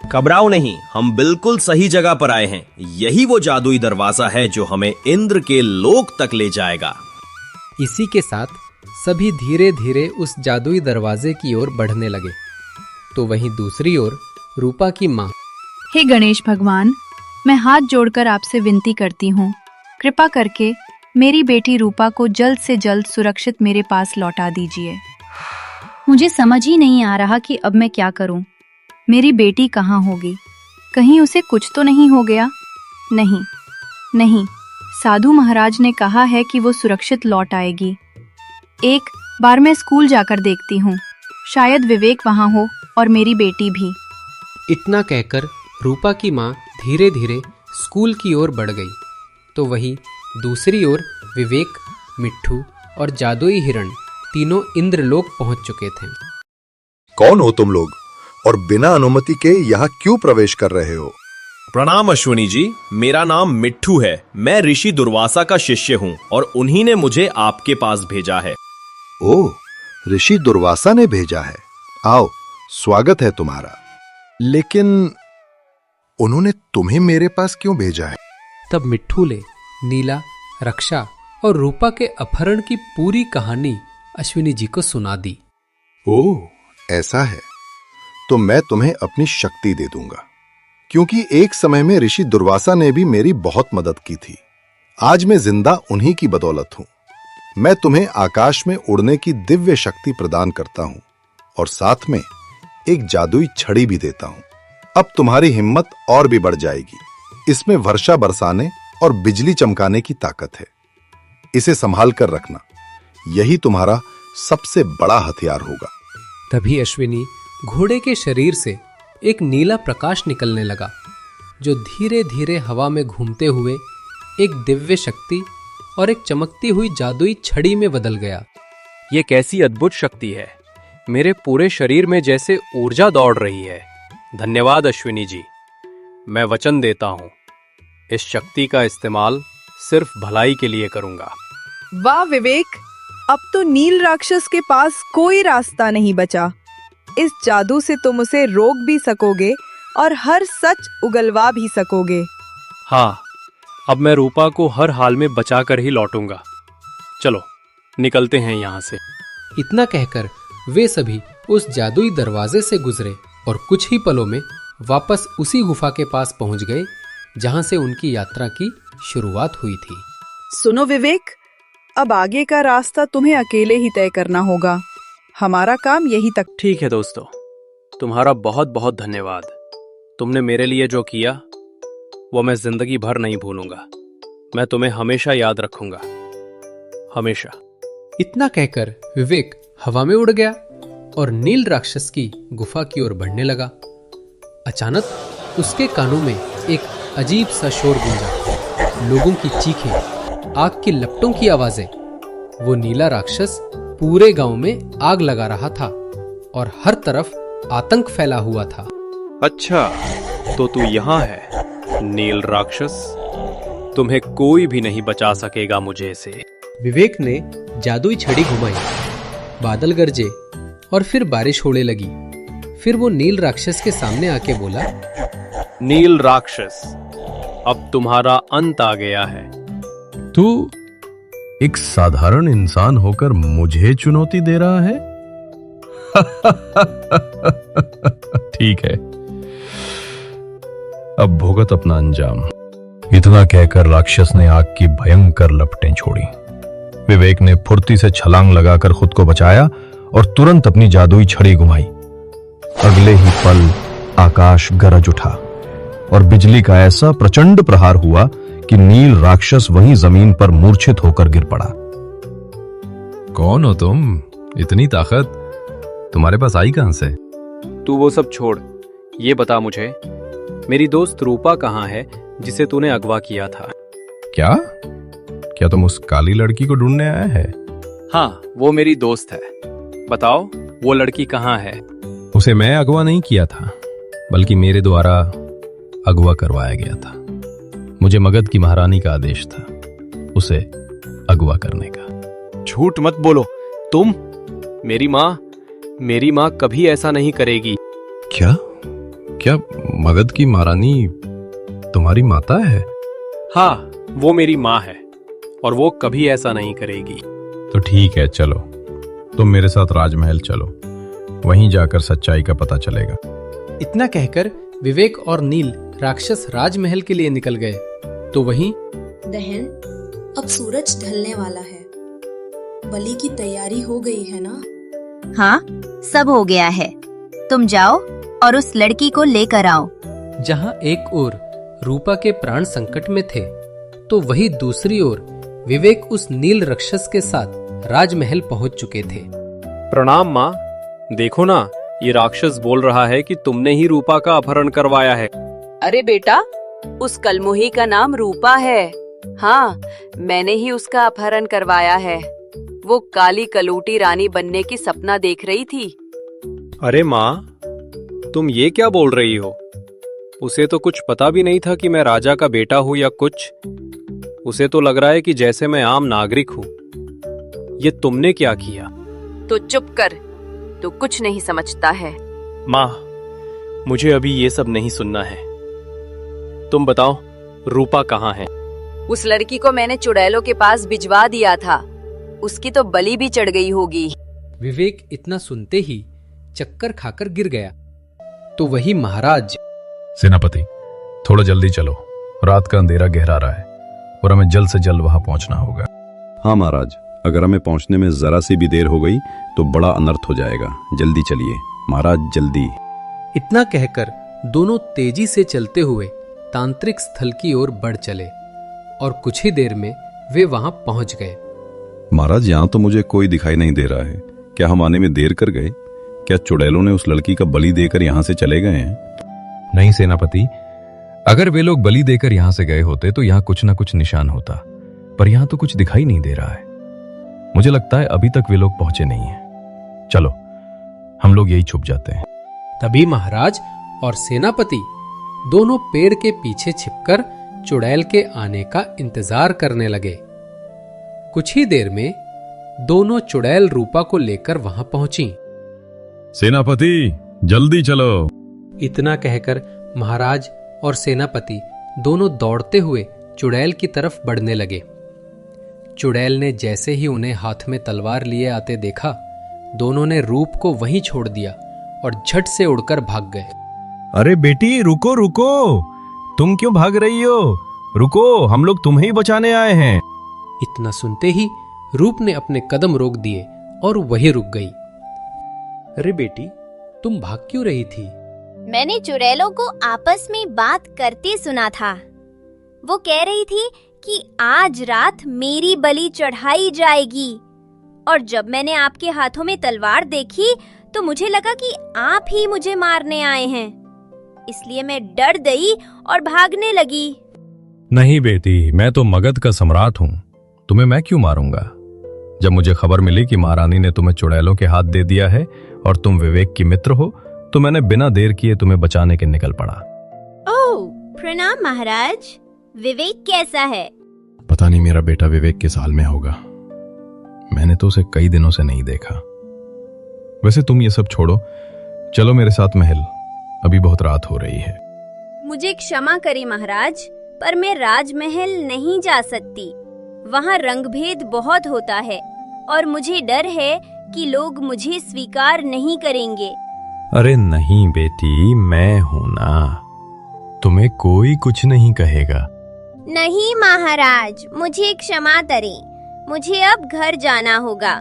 Speaker 11: घबराओ नहीं, हम बिल्कुल सही जगह पर आए हैं। यही वो जादुई दरवाजा है जो हमें इंद्र के लोक तक ले जाएगा।
Speaker 5: इसी के साथ सभी धीरे धीरे उस जादुई दरवाजे की ओर बढ़ने लगे। तो वहीं दूसरी ओर रूपा की माँ,
Speaker 3: हे गणेश भगवान, मैं हाथ जोड़कर आपसे विनती करती हूँ, कृपा करके मेरी बेटी रूपा को जल्द से जल्द सुरक्षित मेरे पास लौटा दीजिए। मुझे समझ ही नहीं आ रहा कि अब मैं क्या करूं। मेरी बेटी कहाँ होगी? कहीं उसे कुछ तो नहीं हो गया? नहीं, साधु महाराज ने कहा है कि वो सुरक्षित लौट आएगी। एक बार मैं स्कूल जाकर देखती हूँ, शायद विवेक वहाँ हो और मेरी बेटी भी।
Speaker 5: इतना कहकर रूपा की माँ धीरे धीरे स्कूल की ओर बढ़ गई। तो वहीं दूसरी ओर विवेक, मिट्ठू और जादुई हिरण तीनों इंद्रलोक पहुंच चुके थे।
Speaker 12: कौन हो तुम लोग और बिना अनुमति के यहाँ क्यों प्रवेश कर रहे हो?
Speaker 11: प्रणाम अश्विनी जी, मेरा नाम मिट्ठू है। मैं ऋषि दुर्वासा का शिष्य हूँ और उन्हीं ने मुझे आपके पास भेजा है।
Speaker 12: ओह, ऋषि दुर्वासा ने भेजा है। आओ, स्वागत है तुम्हारा। लेकिन उन्होंने तुम्हें मेरे पास क्यों भेजा है?
Speaker 5: तब मिट्ठू ने नीला, रक्षा और रूपा के अपहरण की पूरी कहानी अश्विनी जी को सुना दी।
Speaker 12: ओह, ऐसा है तो मैं तुम्हें अपनी शक्ति दे दूंगा, क्योंकि एक समय में ऋषि दुर्वासा ने भी मेरी बहुत मदद की थी। आज मैं जिंदा उन्हीं की बदौलत हूं। मैं तुम्हें आकाश में उड़ने की दिव्य शक्ति प्रदान करता हूं और साथ में एक जादुई छड़ी भी देता हूं। अब तुम्हारी हिम्मत और भी बढ़ जाएगी। इसमें वर्षा बरसाने और बिजली चमकाने की ताकत है। इसे संभाल कर रखना, यही तुम्हारा सबसे बड़ा हथियार होगा।
Speaker 5: तभी अश्विनी घोड़े के शरीर से एक नीला प्रकाश निकलने लगा, जो धीरे धीरे हवा में घूमते हुए एक दिव्य शक्ति और एक चमकती हुई जादुई छड़ी में बदल गया।
Speaker 2: ये कैसी अद्भुत शक्ति है! मेरे पूरे शरीर में जैसे ऊर्जा दौड़ रही है। धन्यवाद अश्विनी जी। मैं वचन देता हूँ, इस शक्ति का इस्तेमाल सिर्फ भलाई के लिए करूंगा।
Speaker 9: वाह विवेक, अब तो नील राक्षस के पास कोई रास्ता नहीं बचा। इस जादू से तुम उसे रोक भी सकोगे और हर सच उगलवा भी सकोगे।
Speaker 2: हाँ, अब मैं रूपा को हर हाल में बचाकर ही लौटूंगा। चलो निकलते हैं यहाँ से।
Speaker 5: इतना कहकर वे सभी उस जादुई दरवाजे से गुजरे और कुछ ही पलों में वापस उसी गुफा के पास पहुंच गए जहां से उनकी यात्रा की शुरुआत हुई थी।
Speaker 9: सुनो विवेक, अब आगे का रास्ता तुम्हें अकेले ही तय करना होगा। हमारा काम यही तक।
Speaker 2: ठीक है दोस्तों, तुम्हारा बहुत बहुत धन्यवाद। तुमने मेरे लिए जो किया वो मैं जिंदगी भर नहीं भूलूंगा। मैं तुम्हें हमेशा याद रखूंगा, हमेशा।
Speaker 5: इतना कहकर विवेक हवा में उड़ गया और नील राक्षस की गुफा की ओर बढ़ने लगा। अचानक उसके कानों में एक अजीब सा शोर गूंजा। लोगों की चीखें, आग की लपटों की आवाजें। वो नीला राक्षस पूरे गांव में आग लगा रहा था और हर तरफ आतंक फैला हुआ था।
Speaker 2: अच्छा, तो तू यहाँ है नील राक्षस। तुम्हें कोई भी नहीं बचा सकेगा मुझे से।
Speaker 5: विवेक ने जादुई छड़ी घुमाई, बादल गरजे और फिर बारिश होने लगी। फिर वो नील राक्षस के सामने आके बोला,
Speaker 2: नील राक्षस, अब तुम्हारा अंत आ गया है।
Speaker 6: तू एक साधारण इंसान होकर मुझे चुनौती दे रहा है? ठीक है, अब भुगत अपना अंजाम। इतना कहकर राक्षस ने आग की भयंकर लपटें छोड़ी। विवेक ने फुर्ती से छलांग लगाकर खुद को बचाया और तुरंत अपनी जादुई छड़ी घुमाई। अगले ही पल आकाश गरज उठा और बिजली का ऐसा प्रचंड प्रहार हुआ कि नील राक्षस वहीं जमीन पर मूर्छित होकर गिर पड़ा। कौन हो तुम? इतनी ताकत तुम्हारे पास आई कहां से?
Speaker 2: तू वो सब छोड़, ये बता मुझे, मेरी दोस्त रूपा कहाँ है जिसे तूने अगवा किया था?
Speaker 6: क्या? क्या तुम उस काली लड़की को ढूंढने आया है?
Speaker 2: हाँ, वो मेरी दोस्त है। बताओ, वो लड़की कहाँ है?
Speaker 6: उसे मैं अगवा नहीं किया था, बल्कि मेरे द्वारा अगवा करवाया गया था। मुझे मगध की महारानी का आदेश था उसे अगवा करने का।
Speaker 2: झूठ मत बोलो तुम। मेरी माँ कभी ऐसा नहीं करेगी।
Speaker 6: क्या क्या मगध की महारानी तुम्हारी माता है?
Speaker 2: हाँ, वो मेरी माँ है और वो कभी ऐसा नहीं करेगी।
Speaker 6: तो ठीक है, चलो तुम मेरे साथ राजमहल चलो, वहीं जाकर सच्चाई का पता चलेगा।
Speaker 5: इतना कहकर विवेक और नील राक्षस राजमहल के लिए निकल गए। तो वहीं
Speaker 10: बहन, अब सूरज ढलने वाला है। बलि की तैयारी हो गई है ना?
Speaker 4: हाँ, सब हो गया है। तुम जाओ और उस लड़की को लेकर आओ।
Speaker 5: जहां एक ओर रूपा के प्राण संकट में थे, तो वही दूसरी ओर विवेक उस नील राक्षस के साथ राजमहल पहुंच चुके थे।
Speaker 2: प्रणाम माँ। देखो ना, ये राक्षस बोल रहा है कि तुमने ही रूपा का अपहरण करवाया है।
Speaker 1: अरे बेटा, उस कलमुही का नाम रूपा है। हाँ, मैंने ही उसका अपहरण करवाया है। वो काली कलूटी रानी बनने की सपना देख रही थी।
Speaker 2: अरे माँ, तुम ये क्या बोल रही हो? उसे तो कुछ पता भी नहीं था कि मैं राजा का बेटा हूँ या कुछ। उसे तो लग रहा है कि जैसे मैं आम नागरिक हूँ। ये तुमने क्या किया?
Speaker 1: तो चुप कर, तू कुछ नहीं समझता है।
Speaker 2: माँ, मुझे अभी ये सब नहीं सुनना है। तुम बताओ, रूपा कहाँ है?
Speaker 1: उस लड़की को मैंने चुड़ैलों के पास भिजवा दिया था। उसकी तो बलि भी चढ़ गई होगी।
Speaker 5: विवेक इतना सुनते ही चक्कर खाकर गिर गया। तो वही महाराज,
Speaker 6: सेनापति, थोड़ा जल्दी चलो, रात का अंधेरा गहरा रहा है और हमें जल्द से जल्द वहां पहुंचना होगा।
Speaker 13: हाँ महाराज, अगर हमें पहुंचने में जरा सी भी देर हो गई तो बड़ा अनर्थ हो जाएगा। जल्दी चलिए महाराज, जल्दी।
Speaker 5: इतना कहकर दोनों तेजी से चलते हुए तांत्रिक स्थल की ओर बढ़ चले और कुछ ही देर में वे वहां पहुंच गए।
Speaker 13: महाराज, यहाँ तो मुझे कोई दिखाई नहीं दे रहा है। क्या हम आने में देर कर गए? क्या चुड़ैलों ने उस लड़की का बलि देकर यहाँ से चले गए हैं?
Speaker 6: नहीं सेनापति, अगर वे लोग बलि देकर यहां से गए होते तो यहाँ कुछ ना कुछ निशान होता, पर यहाँ तो कुछ दिखाई नहीं दे रहा है। मुझे लगता है अभी तक वे लोग पहुंचे नहीं हैं। चलो हम लोग यही छुप जाते हैं।
Speaker 5: तभी महाराज और सेनापति दोनों पेड़ के पीछे छिपकर चुड़ैल के आने का इंतजार करने लगे। कुछ ही देर में दोनों चुड़ैल रूपा को लेकर वहां पहुंची।
Speaker 6: सेनापति, जल्दी चलो।
Speaker 5: इतना कहकर महाराज और सेनापति दोनों दौड़ते हुए चुड़ैल की तरफ बढ़ने लगे। चुड़ैल ने जैसे ही उन्हें हाथ में तलवार लिए आते देखा, दोनों ने रूप को वहीं छोड़ दिया और झट से उड़कर भाग गए।
Speaker 6: अरे बेटी, रुको रुको, तुम क्यों भाग रही हो? रुको, हम लोग तुम्हें ही बचाने आए हैं।
Speaker 5: इतना सुनते ही रूप ने अपने कदम रोक दिए और वहीं रुक गई। अरे बेटी, तुम भाग क्यों रही थी?
Speaker 7: मैंने चुड़ैलों को आपस में बात करते सुना था। वो कह रही थी कि आज रात मेरी बलि चढ़ाई जाएगी, और जब मैंने आपके हाथों में तलवार देखी तो मुझे लगा कि आप ही मुझे मारने आए हैं। इसलिए मैं डर गई और भागने लगी।
Speaker 6: नहीं बेटी, मैं तो मगध का सम्राट हूँ, तुम्हें मैं क्यों मारूंगा? जब मुझे खबर मिली कि महारानी ने तुम्हें चुड़ैलों के हाथ दे दिया है और तुम विवेक की मित्र हो, तो मैंने बिना देर किए तुम्हें बचाने के निकल पड़ा।
Speaker 7: ओह, प्रणाम महाराज। विवेक कैसा है?
Speaker 6: पता नहीं मेरा बेटा विवेक किस हाल में होगा। मैंने तो उसे कई दिनों से नहीं देखा। वैसे तुम ये सब छोड़ो, चलो मेरे साथ महल, अभी बहुत रात हो रही है।
Speaker 7: मुझे क्षमा करें महाराज, पर मैं राजमहल नहीं जा सकती। वहाँ रंगभेद बहुत होता है और मुझे डर है कि लोग मुझे स्वीकार नहीं करेंगे।
Speaker 6: अरे नहीं बेटी, मैं हूं ना, तुम्हें कोई कुछ नहीं कहेगा।
Speaker 7: नहीं महाराज, मुझे क्षमा करें। मुझे अब घर जाना होगा।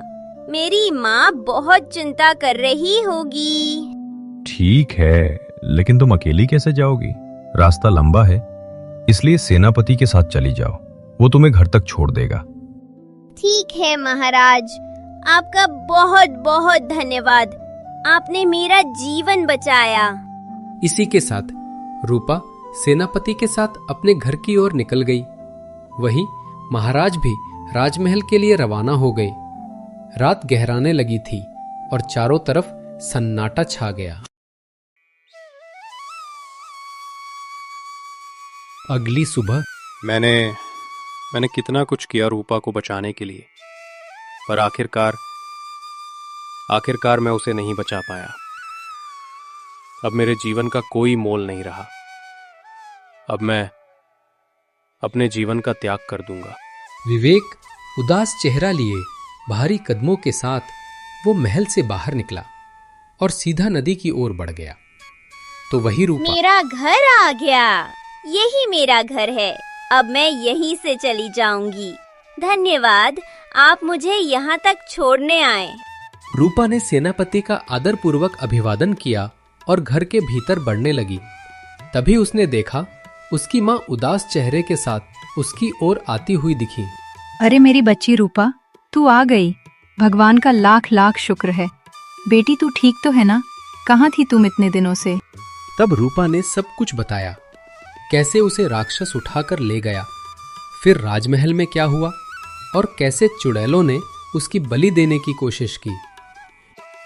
Speaker 7: मेरी माँ बहुत चिंता कर रही होगी।
Speaker 6: ठीक है, लेकिन तुम अकेली कैसे जाओगी? रास्ता लंबा है, इसलिए सेनापति के साथ चली जाओ, वो तुम्हें घर तक छोड़ देगा।
Speaker 7: ठीक है महाराज, आपका बहुत बहुत धन्यवाद। आपने मेरा जीवन बचाया।
Speaker 5: इसी के साथ रूपा सेनापति के साथ अपने घर की ओर निकल गई। वहीं महाराज भी राजमहल के लिए रवाना हो गए। रात गहराने लगी थी और चारों तरफ सन्नाटा छा गया। अगली सुबह
Speaker 2: मैंने कितना कुछ किया रूपा को बचाने के लिए, पर आखिरकार मैं उसे नहीं बचा पाया। अब मेरे जीवन का कोई मोल नहीं रहा। अब मैं अपने जीवन का त्याग कर दूंगा।
Speaker 5: विवेक उदास चेहरा लिए भारी कदमों के साथ वो महल से बाहर निकला और सीधा नदी की ओर बढ़ गया। तो वही रूपा,
Speaker 7: मेरा घर आ गया, यही मेरा घर है। अब मैं यहीं से चली जाऊंगी। धन्यवाद, आप मुझे यहाँ तक छोड़ने आए।
Speaker 5: रूपा ने सेनापति का आदर पूर्वक अभिवादन किया और घर के भीतर बढ़ने लगी। तभी उसने देखा उसकी माँ उदास चेहरे के साथ उसकी ओर आती हुई दिखी।
Speaker 3: अरे मेरी बच्ची रूपा, तू आ गई। भगवान का लाख लाख शुक्र है। बेटी तू ठीक तो है ना? कहाँ थी तुम इतने दिनों से?
Speaker 5: तब रूपा ने सब कुछ बताया, कैसे उसे राक्षस उठाकर ले गया, फिर राजमहल में क्या हुआ और कैसे चुड़ैलों ने उसकी बलि देने की कोशिश की।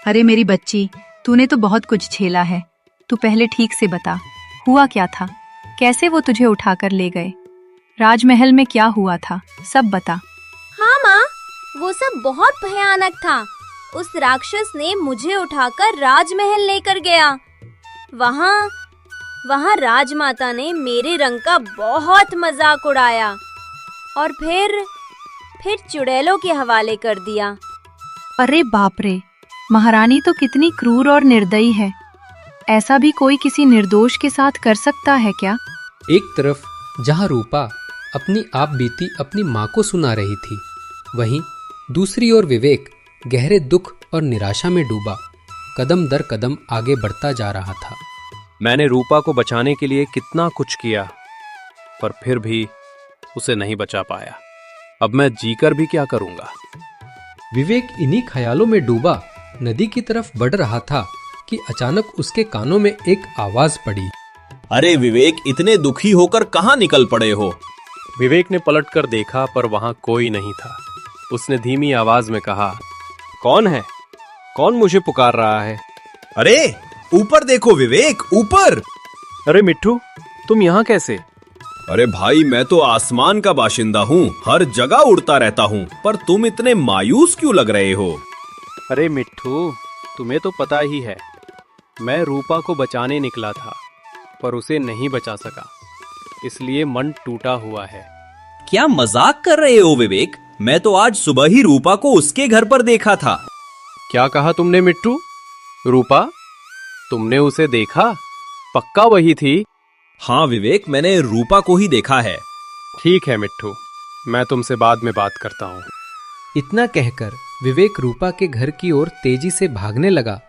Speaker 3: अरे मेरी बच्ची, तूने तो बहुत कुछ झेला है। तू पहले ठीक से बता, हुआ क्या था? कैसे वो तुझे उठाकर ले गए? राजमहल में क्या हुआ था, सब बता।
Speaker 7: हाँ माँ, वो सब बहुत भयानक था। उस राक्षस ने मुझे उठाकर राजमहल लेकर गया। वहाँ राजमाता ने मेरे रंग का बहुत मजाक उड़ाया और फिर चुड़ैलों के हवाले कर दिया।
Speaker 3: अरे बाप रे, महारानी तो कितनी क्रूर और निर्दयी है। ऐसा भी कोई किसी निर्दोष के साथ कर सकता है क्या?
Speaker 5: एक तरफ जहां रूपा अपनी आप बीती अपनी माँ को सुना रही थी, वहीं दूसरी ओर विवेक गहरे दुख और निराशा में डूबा कदम दर कदम आगे बढ़ता जा रहा था।
Speaker 2: मैंने रूपा को बचाने के लिए कितना कुछ किया, पर फिर भी उसे नहीं बचा पाया। अब मैं जीकर भी क्या करूंगा?
Speaker 5: विवेक इन्हीं ख्यालों में डूबा नदी की तरफ बढ़ रहा था कि अचानक उसके कानों में एक आवाज पड़ी।
Speaker 11: अरे विवेक, इतने दुखी होकर कहाँ निकल पड़े हो?
Speaker 2: विवेक ने पलटकर देखा, पर वहां कोई नहीं था। उसने धीमी आवाज में कहा, कौन है? कौन मुझे पुकार रहा है?
Speaker 11: अरे ऊपर देखो विवेक, ऊपर।
Speaker 2: अरे मिट्ठू, तुम यहाँ कैसे?
Speaker 11: अरे भाई, मैं तो आसमान का बाशिंदा हूँ, हर जगह उड़ता रहता हूँ, पर तुम इतने मायूस क्यों लग रहे हो?
Speaker 2: अरे मिट्ठू, तुम्हें तो पता ही है, मैं रूपा को बचाने निकला था, पर उसे नहीं बचा सका, इसलिए मन टूटा हुआ है।
Speaker 11: क्या मजाक कर रहे हो विवेक? मैं तो आज सुबह ही रूपा को उसके घर पर देखा था।
Speaker 2: क्या कहा तुमने मिट्टू? रूपा? तुमने उसे देखा? पक्का वही थी?
Speaker 11: हाँ विवेक, मैंने रूपा को ही देखा है।
Speaker 2: ठीक है मिट्टू, मैं तुमसे बाद में बात करता हूँ।
Speaker 5: इतना कहकर विवेक रूपा के घर की ओर तेजी से भागने लगा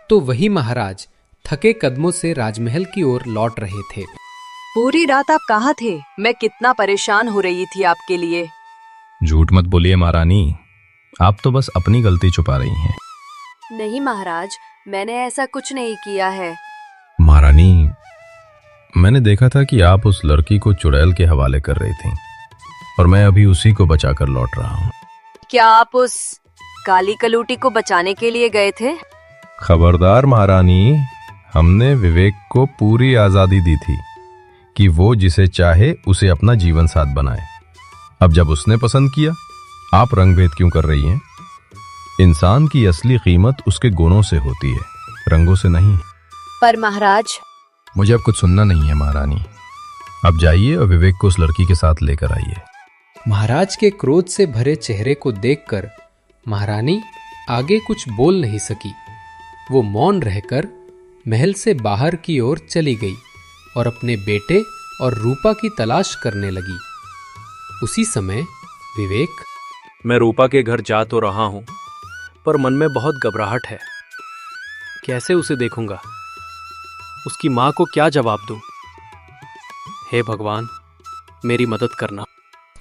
Speaker 5: तो वही महाराज थके कदमों से राजमहल की ओर लौट रहे थे।
Speaker 1: पूरी रात आप कहाँ थे? मैं कितना परेशान हो रही थी आपके लिए।
Speaker 6: झूठ मत बोलिए महारानी, आप तो बस अपनी गलती छुपा रही हैं।
Speaker 1: नहीं महाराज, मैंने ऐसा कुछ नहीं किया है।
Speaker 6: महारानी, मैंने देखा था कि आप उस लड़की को चुड़ैल के हवाले कर रही थीं और मैं अभी उसी को बचाकर लौट रहा हूँ।
Speaker 1: क्या आप उस काली कलूटी को बचाने के लिए गए थे?
Speaker 6: खबरदार महारानी, हमने विवेक को पूरी आजादी दी थी कि वो जिसे चाहे उसे अपना जीवन साथ बनाए। अब जब उसने पसंद किया, आप रंगभेद क्यों कर रही हैं? इंसान की असली कीमत उसके गुणों से होती है, रंगों से नहीं।
Speaker 1: पर महाराज,
Speaker 6: मुझे अब कुछ सुनना नहीं है महारानी। अब जाइए और विवेक को उस लड़की के साथ लेकर आइए।
Speaker 5: महाराज के क्रोध से भरे चेहरे को देखकर महारानी आगे कुछ बोल नहीं सकी। वो मौन रहकर महल से बाहर की ओर चली गई और अपने बेटे और रूपा की तलाश करने लगी। उसी समय विवेक,
Speaker 2: मैं रूपा के घर जा तो रहा हूं, पर मन में बहुत घबराहट है। कैसे उसे देखूंगा? उसकी मां को क्या जवाब दूं? हे भगवान, मेरी मदद करना।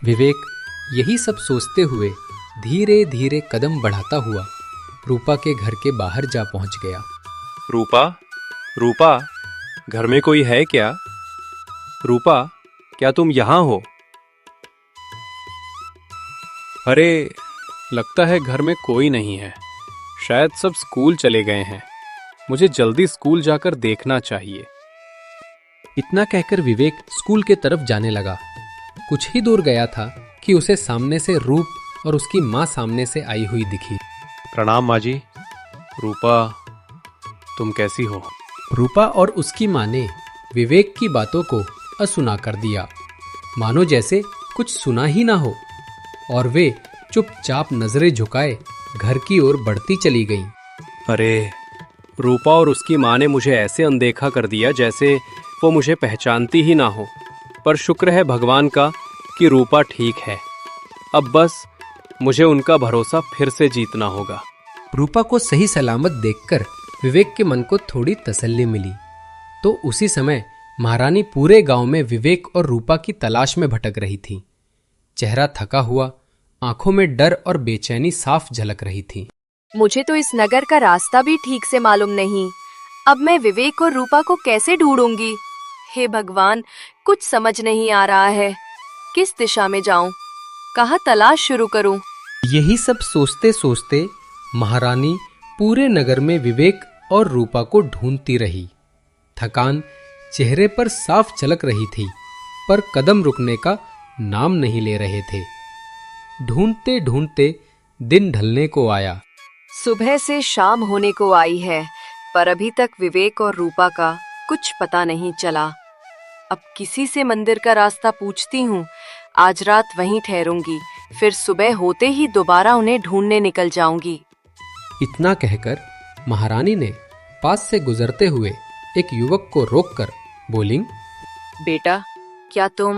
Speaker 5: विवेक यही सब सोचते हुए धीरे धीरे कदम बढ़ाता हुआ रूपा के घर के बाहर जा पहुंच गया।
Speaker 2: रूपा, रूपा, घर में कोई है क्या? रूपा, क्या तुम यहां हो? अरे, लगता है घर में कोई नहीं है। शायद सब स्कूल चले गए हैं। मुझे जल्दी स्कूल जाकर देखना चाहिए।
Speaker 5: इतना कहकर विवेक स्कूल के तरफ जाने लगा। कुछ ही दूर गया था कि उसे सामने से रूप और उसकी माँ सामने से आई हुई दिखी।
Speaker 2: प्रणाम माँ जी। रूपा, तुम कैसी हो?
Speaker 5: रूपा और उसकी माँ ने विवेक की बातों को असुना कर दिया, मानो जैसे कुछ सुना ही ना हो, और वे चुपचाप नजरें झुकाए घर की ओर बढ़ती चली गईं।
Speaker 2: अरे, रूपा और उसकी माँ ने मुझे ऐसे अनदेखा कर दिया जैसे वो मुझे पहचानती ही ना हो। पर शुक्र है भगवान का कि रूपा ठीक है। अब बस मुझे उनका भरोसा फिर से जीतना होगा।
Speaker 5: रूपा को सही सलामत देखकर विवेक के मन को थोड़ी तसल्ली मिली। तो उसी समय महारानी पूरे गांव में विवेक और रूपा की तलाश में भटक रही थी। चेहरा थका हुआ, आंखों में डर और बेचैनी साफ झलक रही थी।
Speaker 1: मुझे तो इस नगर का रास्ता भी ठीक से मालूम नहीं। अब मैं विवेक और रूपा को कैसे ढूंढूंगी? हे भगवान, कुछ समझ नहीं आ रहा है। किस दिशा में जाऊं? कहाँ तलाश शुरू करूं?
Speaker 5: यही सब सोचते सोचते महारानी पूरे नगर में विवेक और रूपा को ढूंढती रही। थकान चेहरे पर साफ झलक रही थी, पर कदम रुकने का नाम नहीं ले रहे थे। ढूंढते ढूंढते दिन ढलने को आया।
Speaker 1: सुबह से शाम होने को आई है, पर अभी तक विवेक और रूपा का कुछ पता नहीं चला। अब किसी से मंदिर का रास्ता पूछती हूँ। आज रात वहीं ठहरूंगी, फिर सुबह होते ही दोबारा उन्हें ढूंढने निकल जाऊंगी।
Speaker 5: इतना कहकर महारानी ने पास से गुजरते हुए एक युवक को रोककर बोली,
Speaker 1: बेटा, क्या तुम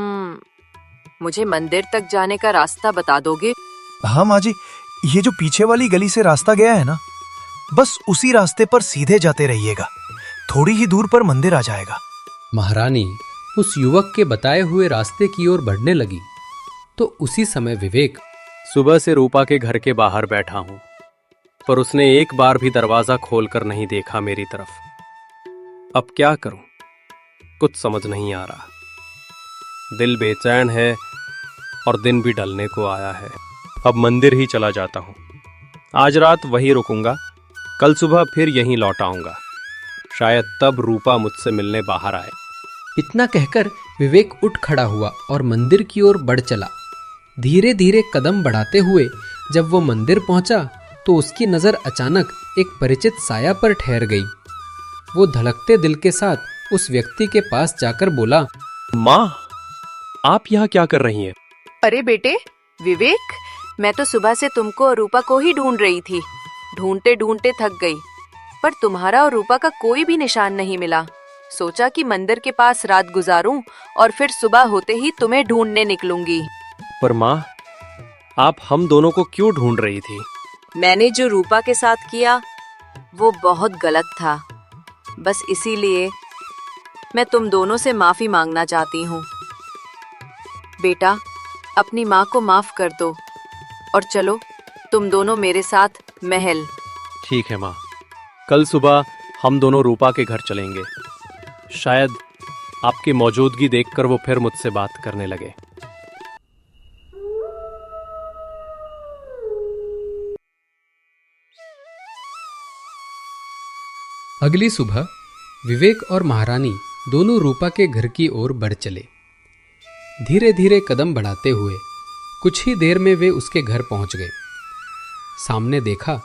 Speaker 1: मुझे मंदिर तक जाने का रास्ता बता दोगे?
Speaker 14: हाँ माँ जी, ये जो पीछे वाली गली से रास्ता गया है ना, बस उसी रास्ते पर सीधे जाते रहिएगा। थोड़ी ही दूर पर मंदिर आ जाएगा।
Speaker 5: महारानी उस युवक के बताए हुए रास्ते की ओर बढ़ने लगी। तो उसी समय विवेक
Speaker 2: सुबह से रूपा के घर के बाहर बैठा हूं, पर उसने एक बार भी दरवाजा खोलकर नहीं देखा मेरी तरफ। अब क्या करूं? कुछ समझ नहीं आ रहा। दिल बेचैन है और दिन भी ढलने को आया है। अब मंदिर ही चला जाता हूं। आज रात वहीं रुकूंगा, कल सुबह फिर यहीं लौट आऊंगा। शायद तब रूपा मुझसे मिलने बाहर आए।
Speaker 5: इतना कहकर विवेक उठ खड़ा हुआ और मंदिर की ओर बढ़ चला। धीरे धीरे कदम बढ़ाते हुए जब वो मंदिर पहुंचा तो उसकी नजर अचानक एक परिचित साया पर ठहर गई। वो धड़कते दिल के साथ उस व्यक्ति के पास जाकर बोला,
Speaker 2: माँ, आप यहाँ क्या कर रही हैं?
Speaker 1: अरे बेटे विवेक, मैं तो सुबह से तुमको और रूपा को ही ढूंढ रही थी। ढूंढते ढूंढते थक गई, पर तुम्हारा और रूपा का कोई भी निशान नहीं मिला। सोचा कि मंदिर के पास रात गुजारूं और फिर सुबह होते ही तुम्हें ढूंढने निकलूंगी।
Speaker 2: पर माँ, आप हम दोनों को क्यों ढूंढ रही थी?
Speaker 1: मैंने जो रूपा के साथ किया वो बहुत गलत था। बस इसीलिए मैं तुम दोनों से माफी मांगना चाहती हूँ। बेटा, अपनी माँ को माफ कर दो और चलो तुम दोनों मेरे साथ महल।
Speaker 2: ठीक है माँ, कल सुबह हम दोनों रूपा के घर चलेंगे। शायद आपकी मौजूदगी देखकर वो फिर मुझसे बात करने लगे।
Speaker 5: अगली सुबह विवेक और महारानी दोनों रूपा के घर की ओर बढ़ चले। धीरे धीरे कदम बढ़ाते हुए कुछ ही देर में वे उसके घर पहुंच गए। सामने देखा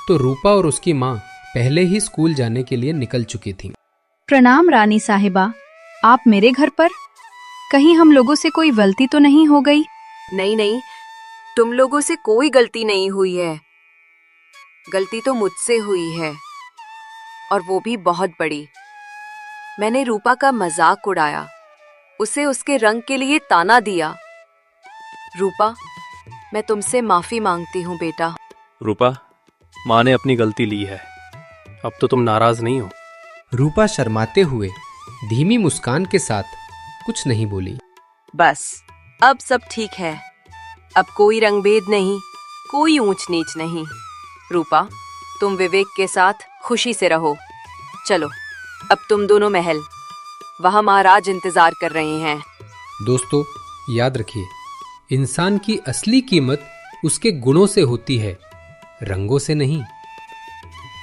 Speaker 5: तो रूपा और उसकी माँ पहले ही स्कूल जाने के लिए निकल चुकी थीं।
Speaker 3: प्रणाम रानी साहिबा, आप मेरे घर पर? कहीं हम लोगों से कोई गलती तो नहीं हो गई?
Speaker 1: नहीं नहीं, तुम लोगों से कोई गलती नहीं हुई है। गलती तो मुझसे हुई है, और वो भी बहुत बड़ी। मैंने रूपा का मजाक उड़ाया, उसे उसके रंग के लिए ताना दिया। रूपा, मैं तुमसे माफी मांगती हूँ बेटा।
Speaker 2: रूपा, माँ ने अपनी गलती ली है। अब तो तुम नाराज नहीं हो?
Speaker 5: रूपा शर्माते हुए धीमी मुस्कान के साथ कुछ नहीं बोली।
Speaker 1: बस अब सब ठीक है। अब कोई रंगभेद नहीं, कोई ऊंच नीच नहीं। रूपा, तुम विवेक के साथ खुशी से रहो। चलो अब तुम दोनों महल, वहां महाराज इंतजार कर रहे हैं।
Speaker 5: दोस्तों, याद रखिए, इंसान की असली कीमत उसके गुणों से होती है, रंगों से नहीं।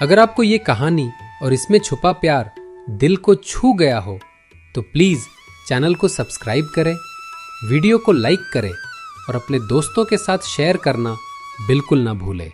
Speaker 5: अगर आपको ये कहानी और इसमें छुपा प्यार दिल को छू गया हो तो प्लीज चैनल को सब्सक्राइब करें, वीडियो को लाइक करें और अपने दोस्तों के साथ शेयर करना बिल्कुल ना भूलें।